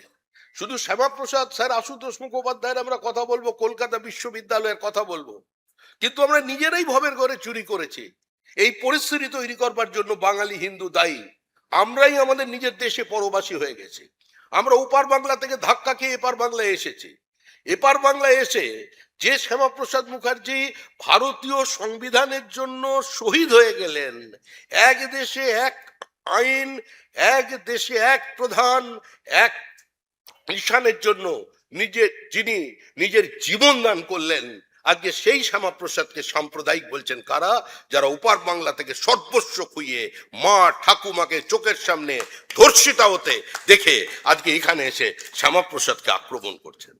A: শুধু শ্যামাপ্রসাদ স্যার, আশুতোষ মুখোপাধ্যায়ের আমরা কথা বলবো, কলকাতা বিশ্ববিদ্যালয়ের কথা বলবো, কিন্তু আমরা নিজেরাই ভবের ঘরে চুরি করেছি। এই পরিস্থিতি তৈরি করবার জন্য বাঙালি হিন্দু দায়ী। আমরাই আমাদের নিজের দেশে পরবাসী হয়ে গেছি। আমরা ওপার বাংলা থেকে ধাক্কা খেয়ে এপার বাংলায় এসেছি। এপার বাংলায় এসে যে শ্যামাপ্রসাদ মুখার্জি ভারতীয় সংবিধানের জন্য শহীদ হয়ে গেলেন, এক দেশে এক আইন, এক দেশে এক প্রধান, এক ঈশানের জন্য যিনি নিজের জীবন দান করলেন, আজকে সেই শ্যামাপ্রসাদকে সাম্প্রদায়িক বলছেন কারা? যারা উপার বাংলা থেকে সর্বস্ব খুইয়ে মা ঠাকুমাকে চোখের সামনে ধর্ষিতা হতে দেখে আজকে এখানে এসে শ্যামাপ্রসাদকে আক্রমণ করছেন।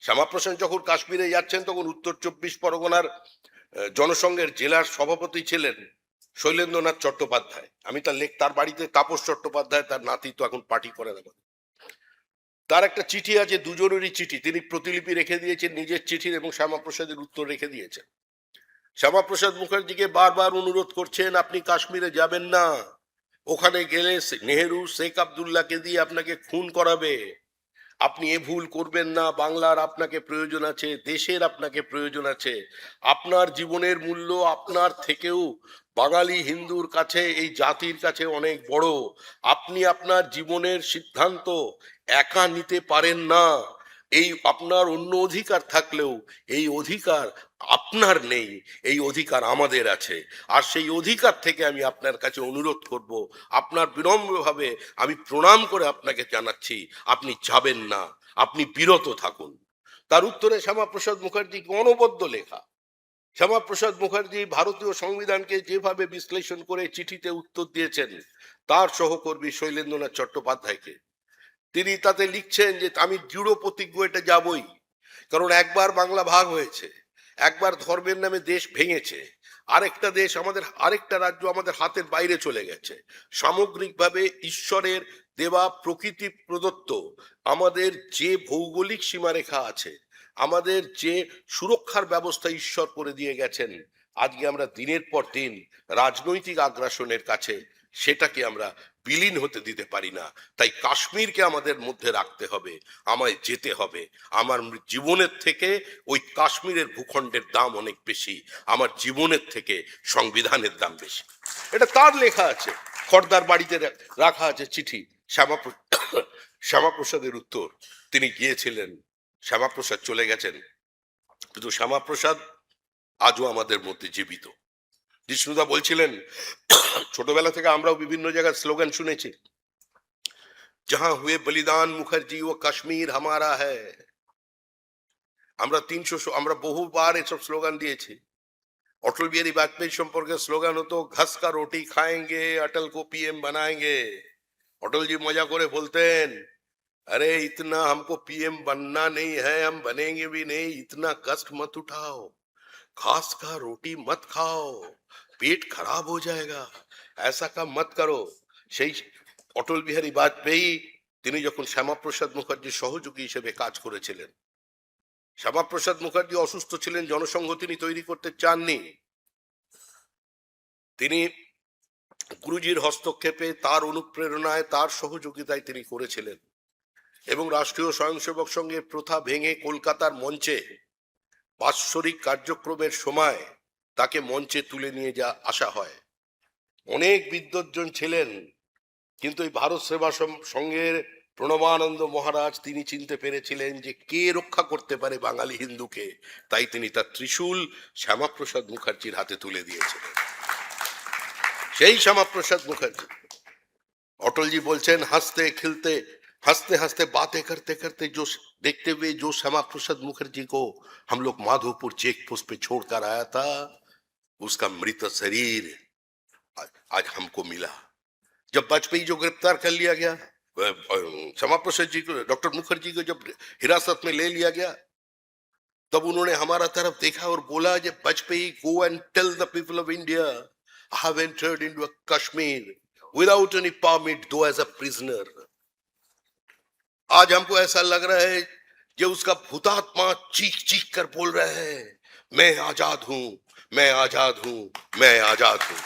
A: শ্যামাপ্রসাদ যখন কাশ্মীরে যাচ্ছেন, তখন উত্তর 24 পরগনার জনসংঘের জেলার সভাপতি ছিলেন শৈলেন্দ্রনাথ চট্টোপাধ্যায়। আমি তার বাড়িতে, তাপস চট্টোপাধ্যায় তার নাতি, তো এখন পার্টি করে না। তার একটা চিঠি আছে, দুজনেরই চিঠি, তিনি প্রতিলিপি রেখে দিয়েছেন নিজের চিঠির, এবং শ্যামাপ্রসাদের উত্তর রেখে দিয়েছেন। শ্যামাপ্রসাদ মুখার্জিকে বারবার অনুরোধ করছেন, আপনি কাশ্মীরে যাবেন না, ওখানে গেলে নেহেরু শেখ আবদুল্লাহকে দিয়ে আপনাকে খুন করাবে। আপনি এ ভুল করবেন না, বাংলার আপনাকে প্রয়োজন আছে, দেশের আপনাকে প্রয়োজন আছে। আপনার জীবনের মূল্য আপনার থেকেও বাঙালি হিন্দুর কাছে, এই জাতির কাছে অনেক বড়। আপনি আপনার জীবনের সিদ্ধান্ত একা নিতে পারেন না। এই আপনার অন্য অধিকার থাকলেও এই অধিকার আপনার নেই, এই অধিকার আমাদের আছে। আর সেই অধিকার থেকে আমি আপনার কাছে অনুরোধ করব, আপনার বিনম্রভাবে আমি প্রণাম করে আপনাকে জানাচ্ছি, আপনি যাবেন না, আপনি বিরত থাকুন। তার উত্তরে শ্যামাপ্রসাদ মুখার্জি অনবদ্য লেখা। শ্যামাপ্রসাদ মুখার্জি ভারতীয় সংবিধানকে যেভাবে বিশ্লেষণ করে চিঠিতে উত্তর দিয়েছেন তার সহকর্মী শৈলেন্দ্রনাথ চট্টোপাধ্যায়কে, তিনি তাতে লিখছেন যে আমি দৃঢ় প্রতিজ্ঞ, এটা যাবই। কারণ একবার বাংলা ভাগ হয়েছে, একবার ধর্মের নামে দেশ ভেঙেছে, আরেকটা দেশ আমাদের, আরেকটা রাজ্য আমাদের হাতের বাইরে চলে গেছে। সামগ্রিকভাবে ঈশ্বরের দেওয়া প্রকৃতি প্রদত্ত আমাদের যে ভৌগোলিক সীমারেখা আছে, আমাদের যে সুরক্ষার ব্যবস্থা ঈশ্বর করে দিয়ে গেছেন, আজকে আমরা দিনের পর দিন রাজনৈতিক আগ্রাসনের কাছে সেটাকে আমরা বিলীন হতে দিতে পারি না। তাই কাশ্মীরকে আমাদের মধ্যে রাখতে হবে, আমায় যেতে হবে। আমার জীবনের থেকে ওই কাশ্মীরের ভূখণ্ডের দাম অনেক বেশি, আমার জীবনের থেকে সংবিধানের দাম বেশি। এটা তার লেখা আছে, খর্দার বাড়িতে রাখা আছে চিঠি। শ্যামাপ্রসাদের উত্তর, তিনি গিয়েছিলেন, শ্যামাপ্রসাদ চলে গেছেন, কিন্তু শ্যামাপ্রসাদ আজও আমাদের মধ্যে জীবিত। জিষ্ণুদা বলছিলেন, ছোটবেলা থেকে আমরাও বিভিন্ন জায়গায় স্লোগান শুনেছি, जहां हुए बलिदान मुखर्जी वो কাশ্মীর হামারা হ্যায়। আমরা বহুবার এসব স্লোগান দিয়েছি। অটল বিহারী বাজপেয়ী সম্পর্কে স্লোগান হতো, ঘাস কা রোটি খাएंगे अटल को पीएम बनाएंगे। অটল জি মজা করে বলতেন, अरे इतना हमको पीएम बनना नहीं है, हम बनेंगे भी नहीं, इतना कष्ट मत उठाओ, घास का रोटी मत खाओ, पेट खराब हो जाएगा, ऐसा काम मत करो। সেই অটল বিহারী বাজপেয়ী তিনি যখন শ্যামাপ্রসাদ মুখার্জির সহযোগী হিসেবে কাজ করেছিলেন। শ্যামাপ্রসাদ মুখার্জি অসুস্থ ছিলেন, জনসংঘ তিনি তৈরি করতে চাননি। তিনি গুরুজির হস্তক্ষেপে, তার অনুপ্রেরণায়, তার সহযোগিতায় তিনি করেছিলেন এবং রাষ্ট্রীয় স্বয়ংসেবক সংঘের প্রথা ভেঙে কলকাতার মঞ্চে বাৎসরিক কার্যক্রমের সময় তাকে মঞ্চে তুলে নিয়ে আসা হয়। অনেক বিদ্বজ্জন ছিলেন, কিন্তু এই ভারত সেবা সংঘের প্রণবানন্দ মহারাজ তিনি চিনতে পেরেছিলেন যে কে রক্ষা করতে পারে বাঙালি হিন্দুকে, তাই তিনি তার ত্রিশূল শ্যামাপ্রসাদ মুখার্জির হাতে তুলে দিয়েছিলেন। সেই শ্যামাপ্রসাদ মুখার্জি, অটলজি বলছেন हंसते खिलते हंसते हंसते बातें करते करते जो देखते हुए जो श्यामा प्रसाद मुखर्जी को हम लोग माधोपुर चेक पोस्ट पे छोड़कर आया था, उसका मृत शरीर आज हमको मिला। जब वाजपेयी जो गिरफ्तार कर लिया गया, श्यामा प्रसाद जी को, डॉक्टर मुखर्जी को जब हिरासत में ले लिया गया, तब उन्होंने हमारा तरफ देखा और बोला, जब Vajpayee go and tell the people of India I have entered into Kashmir without any permit, though as a prisoner. आज हमको ऐसा लग रहा है कि उसका भूतात्मा चीख चीख कर बोल रहा है, मैं आजाद हूं, मैं आजाद हूं, मैं आजाद हूं।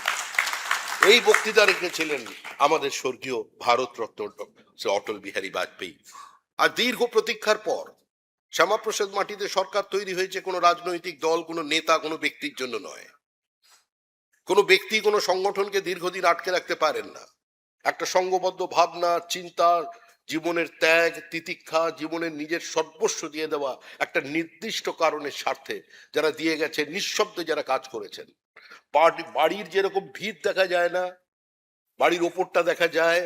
A: এই বক্তৃতা রেখেছিলেন আমাদের স্বর্গীয় ভারতরত্ন অটল বিহারী বাজপেয়ী। আর দীর্ঘ প্রতীক্ষার পর শ্যামাপ্রসাদ মাটিতে সরকার তৈরি হয়েছে কোনো রাজনৈতিক দল, কোনো নেতা, কোনো ব্যক্তির জন্য নয়। কোনো ব্যক্তি, কোনো সংগঠনকে দীর্ঘদিন আটকে রাখতে পারেন না। একটা সংঘবদ্ধ ভাবনা, চিন্তা, জীবনের ত্যাগ, তিতিক্ষা, জীবনের নিজের সর্বস্ব দিয়ে দেওয়া একটা নির্দিষ্ট কারণের স্বার্থে যারা দিয়ে গেছে, নিঃশব্দে যারা কাজ করেছেন। বাড়ির যেরকম ভিত দেখা যায় না, বাড়ির ওপরটা দেখা যায়,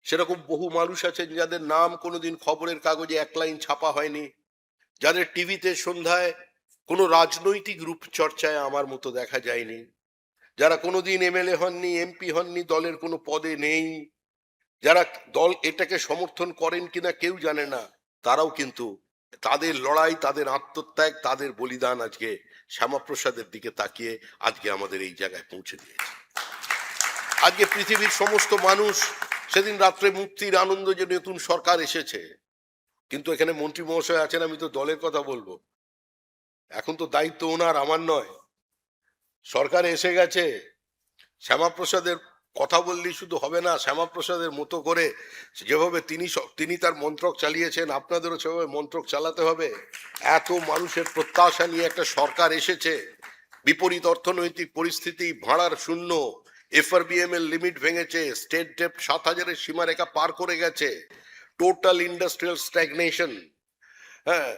A: সেরকম বহু মানুষ আছেন যাদের নাম কোনোদিন খবরের কাগজে এক লাইন ছাপা হয়নি, যাদের টিভিতে সন্ধ্যায় কোনো রাজনৈতিক রূপচর্চায় আমার মতো দেখা যায়নি, যারা কোনোদিন এমএলএ হননি, এমপি হননি, দলের কোনো পদে নেই, যারা দল এটাকে সমর্থন করেন কিনা কেউ জানে না, তারাও কিন্তু তাদের লড়াই, তাদের আত্মত্যাগ, তাদের বলিদান আজকে শ্যামাপ্রসাদের দিকে তাকিয়ে আজকে আমাদের এই জায়গায় পৌঁছে দিয়েছে। আজকে পৃথিবীর সমস্ত মানুষ সেদিন রাত্রে মুক্তির আনন্দ যে নতুন সরকার এসেছে, কিন্তু এখানে মন্ত্রী মহাশয় আছেন, আমি তো দলের কথা বলবো, এখন তো দায়িত্ব ওনার, আমার নয়। সরকার এসে গেছে, শ্যামাপ্রসাদের কথা বললেই শুধু হবে না, শ্যামাপ্রসাদের মতো করে যেভাবে তিনি তার মন্ত্রক চালিয়েছেন, আপনাদেরও সেভাবে মন্ত্রক চালাতে হবে। এত মানুষের প্রত্যাশা নিয়ে একটা সরকার এসেছে, বিপরীত অর্থনৈতিক পরিস্থিতি, ভাড়ার শূন্য, এফআরবিএম এর লিমিট ভেঙেছে, স্টেট ডেপ্ট 7,000-এর সীমারেখা পার করে গেছে, টোটাল ইন্ডাস্ট্রিয়াল স্ট্যাগনেশন, হ্যাঁ,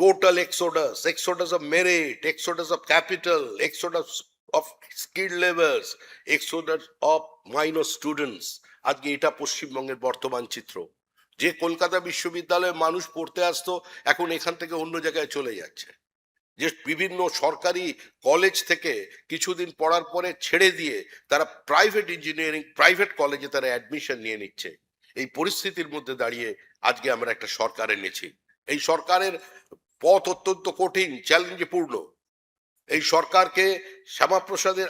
A: total exodus of merit, exodus of capital, exodus of skilled laborers, exodus of minor students। আজকে এটা পশ্চিমবঙ্গের বর্তমান চিত্র। যে কলকাতা বিশ্ববিদ্যালয়ে মানুষ পড়তে আসতো, এখন এখান থেকে অন্য জায়গায় চলে যাচ্ছে। যে বিভিন্ন সরকারি কলেজ থেকে কিছুদিন পড়ার পরে ছেড়ে দিয়ে তারা প্রাইভেট ইঞ্জিনিয়ারিং, প্রাইভেট কলেজে তারা অ্যাডমিশন নিয়ে নিচ্ছে। এই পরিস্থিতির মধ্যে দাঁড়িয়ে আজকে আমরা একটা সরকার এনেছি। এই সরকারের পথ অত্যন্ত কঠিন, চ্যালেঞ্জপূর্ণ। এই সরকারকে শ্যামাপ্রসাদের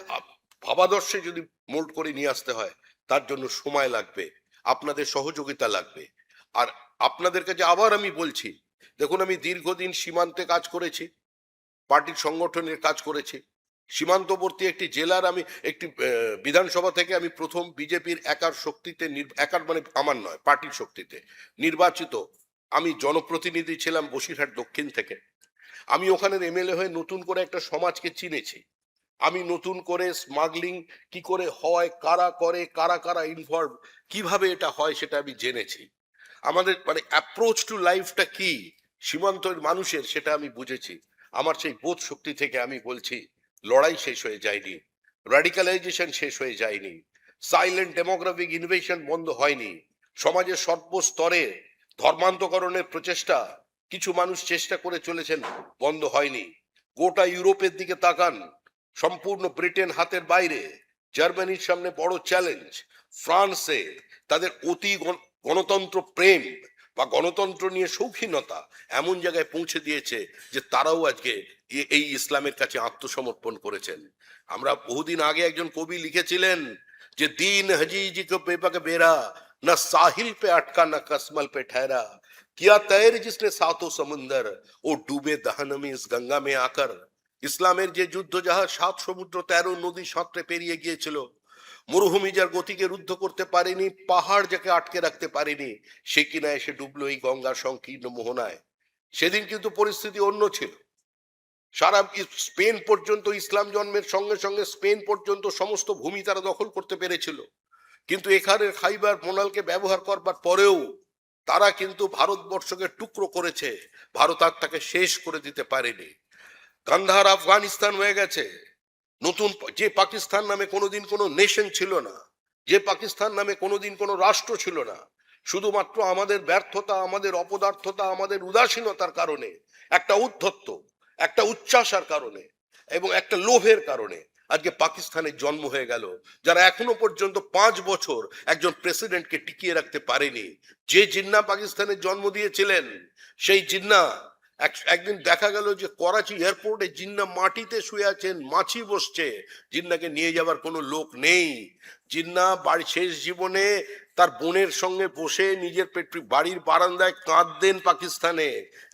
A: ভাবাদর্শে যদি মোল্ড করে নিয়ে আসতে হয়, তার জন্য সময় লাগবে, আপনাদের সহযোগিতা লাগবে। আর আপনাদের কাছে আবার আমি বলছি, দেখুন, আমি দীর্ঘদিন সীমান্তে কাজ করেছি, পার্টির সংগঠনের কাজ করেছি। সীমান্তবর্তী একটি জেলার আমি একটি বিধানসভা থেকে আমি প্রথম বিজেপির একার শক্তিতে, একার মানে আমার নয়, পার্টির শক্তিতে নির্বাচিত আমি জনপ্রতিনিধি ছিলাম বসিরহাট দক্ষিণ থেকে। আমি ওখানের এমএলএ হয়ে নতুন করে একটা সমাজকে চিনেছি। আমি নতুন করে স্মাগলিং কি করে হয়, কারা করে, কারা কারা ইনভলভ, কিভাবে এটা হয় সেটা আমি জেনেছি। আমাদের মানে অ্যাপ্রোচ টু লাইফটা কি সীমান্তের মানুষের, সেটা আমি বুঝেছি। আমার সেই বোধ শক্তি থেকে আমি বলছি, লড়াই শেষ হয়ে যায়নি, র্যাডিক্যালাইজেশন শেষ হয়ে যায়নি, সাইলেন্ট ডেমোগ্রাফিক ইনভেশন বন্ধ হয়নি, সমাজের সর্বস্তরে ধর্মান্তকরণের প্রচেষ্টা কিছু মানুষ চেষ্টা করে চলেছেন, বন্ধ হয়নি। গোটা ইউরোপের দিকে তাকান, সম্পূর্ণ ব্রিটেন হাতের বাইরে, জার্মানির সামনে বড় চ্যালেঞ্জ, ফ্রান্সে তাদের অতি গণতন্ত্র প্রেম বা গণতন্ত্র নিয়ে শৌখিনতা এমন জায়গায় পৌঁছে দিয়েছে যে তারাও আজকে এই ইসলামের কাছে আত্মসমর্পণ করেছেন। আমরা বহুদিন আগে একজন কবি লিখেছিলেন যে দিন হাজিজি কো বেপাকে বেরা, न साहिल पे अटका न कसमल पे ठहरा, किया तैर जिसने सातों समुंदर, ও ডুবে দাহানমে ইস গঙ্গা মে আকার। ইসলামের যে যুদ্ধ জাহাজ 7 সমুদ্র 13 নদী সাঁতরে পেরিয়ে গিয়েছিল, মরুভূমি যার গতিকে রুদ্ধ করতে পারেনি, পাহাড় যাকে আটকে রাখতে পারেনি, সে কিনা এসে ডুবলো এই গঙ্গার সংকীর্ণ মোহনায়। সেদিন কিন্তু পরিস্থিতি অন্য ছিল। সারা স্পেন পর্যন্ত, ইসলাম জন্মের সঙ্গে সঙ্গে স্পেন পর্যন্ত সমস্ত ভূমি তারা দখল করতে পেরেছিল, কিন্তু এখানে খাইবার মোনালকে ব্যবহার করবার পরেও তারা কিন্তু ভারতবর্ষকে টুকরো করেছে, ভারত আর তাকে শেষ করে দিতে পারেনি। কান্দাহার আফগানিস্তান হয়ে গেছে। নতুন যে পাকিস্তান নামে কোনোদিন কোনো নেশন ছিল না, যে পাকিস্তান নামে কোনোদিন কোনো রাষ্ট্র ছিল না, শুধুমাত্র আমাদের ব্যর্থতা, আমাদের অপদার্থতা, আমাদের উদাসীনতার কারণে, একটা উদ্ধত্ত, একটা উচ্চাসার কারণে এবং একটা লোভের কারণে আজকে পাকিস্তানের জন্ম হয়ে গেল, যারা এখনো পর্যন্ত 5 বছর একজন প্রেসিডেন্টকে টিকিয়ে রাখতে পারেনি। যে জিন্না পাকিস্তানের জন্ম দিয়েছিলেন, সেই জিন্না একদিন দেখা গেল যে করাচি এয়ারপোর্টে জিন্না মাটিতে শুয়ে আছেন, মাছি বসছে, জিন্নাকে নিয়ে যাবার কোনো লোক নেই। জিন্না বাড়ি শেষ জীবনে তার বোনের সঙ্গে বসে নিজের বাড়ির বারান্দায় কাঁদতেন পাকিস্তানে,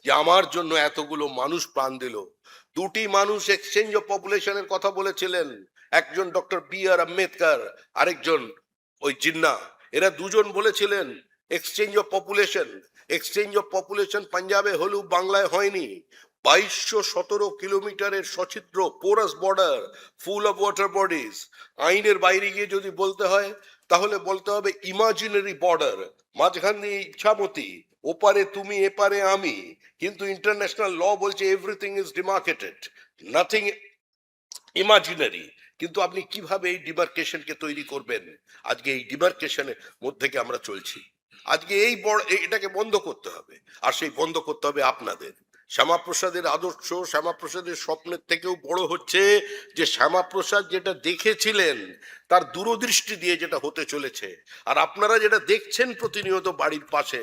A: যে আমার জন্য এতগুলো মানুষ প্রাণ দিল। দুটি মানুষ এক্সচেঞ্জ অফ পপুলেশনের কথা বলেছিলেন, একজন ডক্টর বি আর আম্বেদকর, আরেকজন ওই জিন্না। এরা দুজন বলেছিলেন exchange of population. Exchange of population পাঞ্জাবে হলেও বাংলায় হয়নি। 2217 কিলোমিটারের সচিত্র porous border, full of water bodies. আইনের বাইরে গিয়ে যদি বলতে হয় তাহলে বলতে হবে ইমাজিনারি বর্ডার, মাঝখান দিয়ে ইচ্ছামতি, ওপারে তুমি এপারে আমি, কিন্তু ইন্টারন্যাশনাল ল বলছে everything is demarcated, nothing imaginary. কিন্তু আপনি কিভাবে এই ডিমার্কেশনকে তৈরি করবেন? আজকে এই ডিমার্কেশনের মধ্যে কি আমরা চলছি। আজকে এটাকে বন্ধ করতে হবে, আর সেই বন্ধ করতে হবে আপনাদের। শ্যামাপ্রসাদের আদর্শ, শ্যামাপ্রসাদের স্বপ্নের থেকেও বড় হচ্ছে যে শ্যামাপ্রসাদ যেটা দেখেছিলেন তার দূরদৃষ্টি দিয়ে যেটা হতে চলেছে। আর আপনারা যেটা দেখছেন প্রতিনিয়ত বাড়ির পাশে,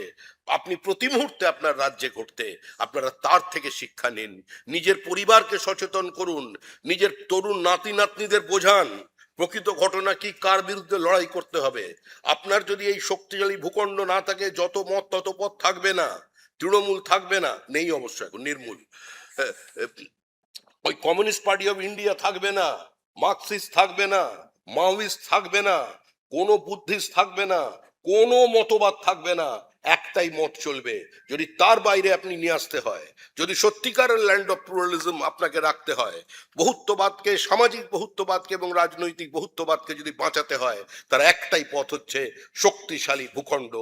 A: আপনি প্রতি মুহূর্তে আপনার রাজ্যে ঘটতে, আপনারা তার থেকে শিক্ষা নিন। নিজের পরিবারকে সচেতন করুন, নিজের তরুণ নাতি নাতনিদের বোঝান প্রকৃত ঘটনা কি, কার বিরুদ্ধে লড়াই করতে হবে। আপনার যদি এই শক্তিশালী ভূখণ্ড না থাকে, যত মত তত পথ থাকবে না, তৃণমূল থাকবে না, নেই অবশ্য এখন নির্মূল, ওই কমিউনিস্ট পার্টি অফ ইন্ডিয়া থাকবে না, মার্কসিস্ট থাকবে না, মাওয়িস্ট থাকবে না, কোনো বুদ্ধিস্ট থাকবে না, কোনো মতবাদ থাকবে না, একটাই মত চলবে। যদি তার বাইরে আপনি নিয়ে আসতে হয়, যদি সত্যিকারের ল্যান্ড অফ প্লুরালিজম আপনাকে রাখতে হয়, বহুত্ববাদকে, সামাজিক বহুত্ববাদকে এবং রাজনৈতিক বহুত্ববাদকে যদি বাঁচাতে হয়, তার একটাই পথ হচ্ছে শক্তিশালী ভূখণ্ড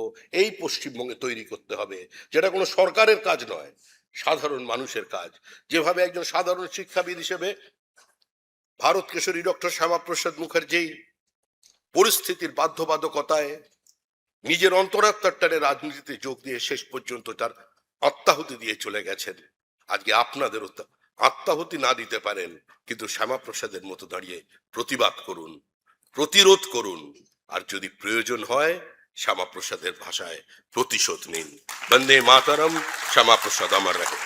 A: এই পশ্চিমবঙ্গে তৈরি করতে হবে, যেটা কোনো সরকারের কাজ নয়, সাধারণ মানুষের কাজ। যেভাবে একজন সাধারণ শিক্ষাবিদ হিসেবে ভারত কেশরী ডক্টর শ্যামাপ্রসাদ মুখার্জি পরিস্থিতির বাধ্যবাধকতায় নিজের অন্তরাত্মার টানে রাজনীতিতে যোগ দিয়ে শেষ পর্যন্ত তার আত্মাহুতি দিয়ে চলে গেছেন, আজকে আপনাদেরও আত্মাহুতি না দিতে পারেন, কিন্তু শ্যামাপ্রসাদের মতো দাঁড়িয়ে প্রতিবাদ করুন, প্রতিরোধ করুন, আর যদি প্রয়োজন হয় শ্যামাপ্রসাদের ভাষায় প্রতিশোধ নিন। বন্দে মাতরম, শ্যামাপ্রসাদ অমর রহে।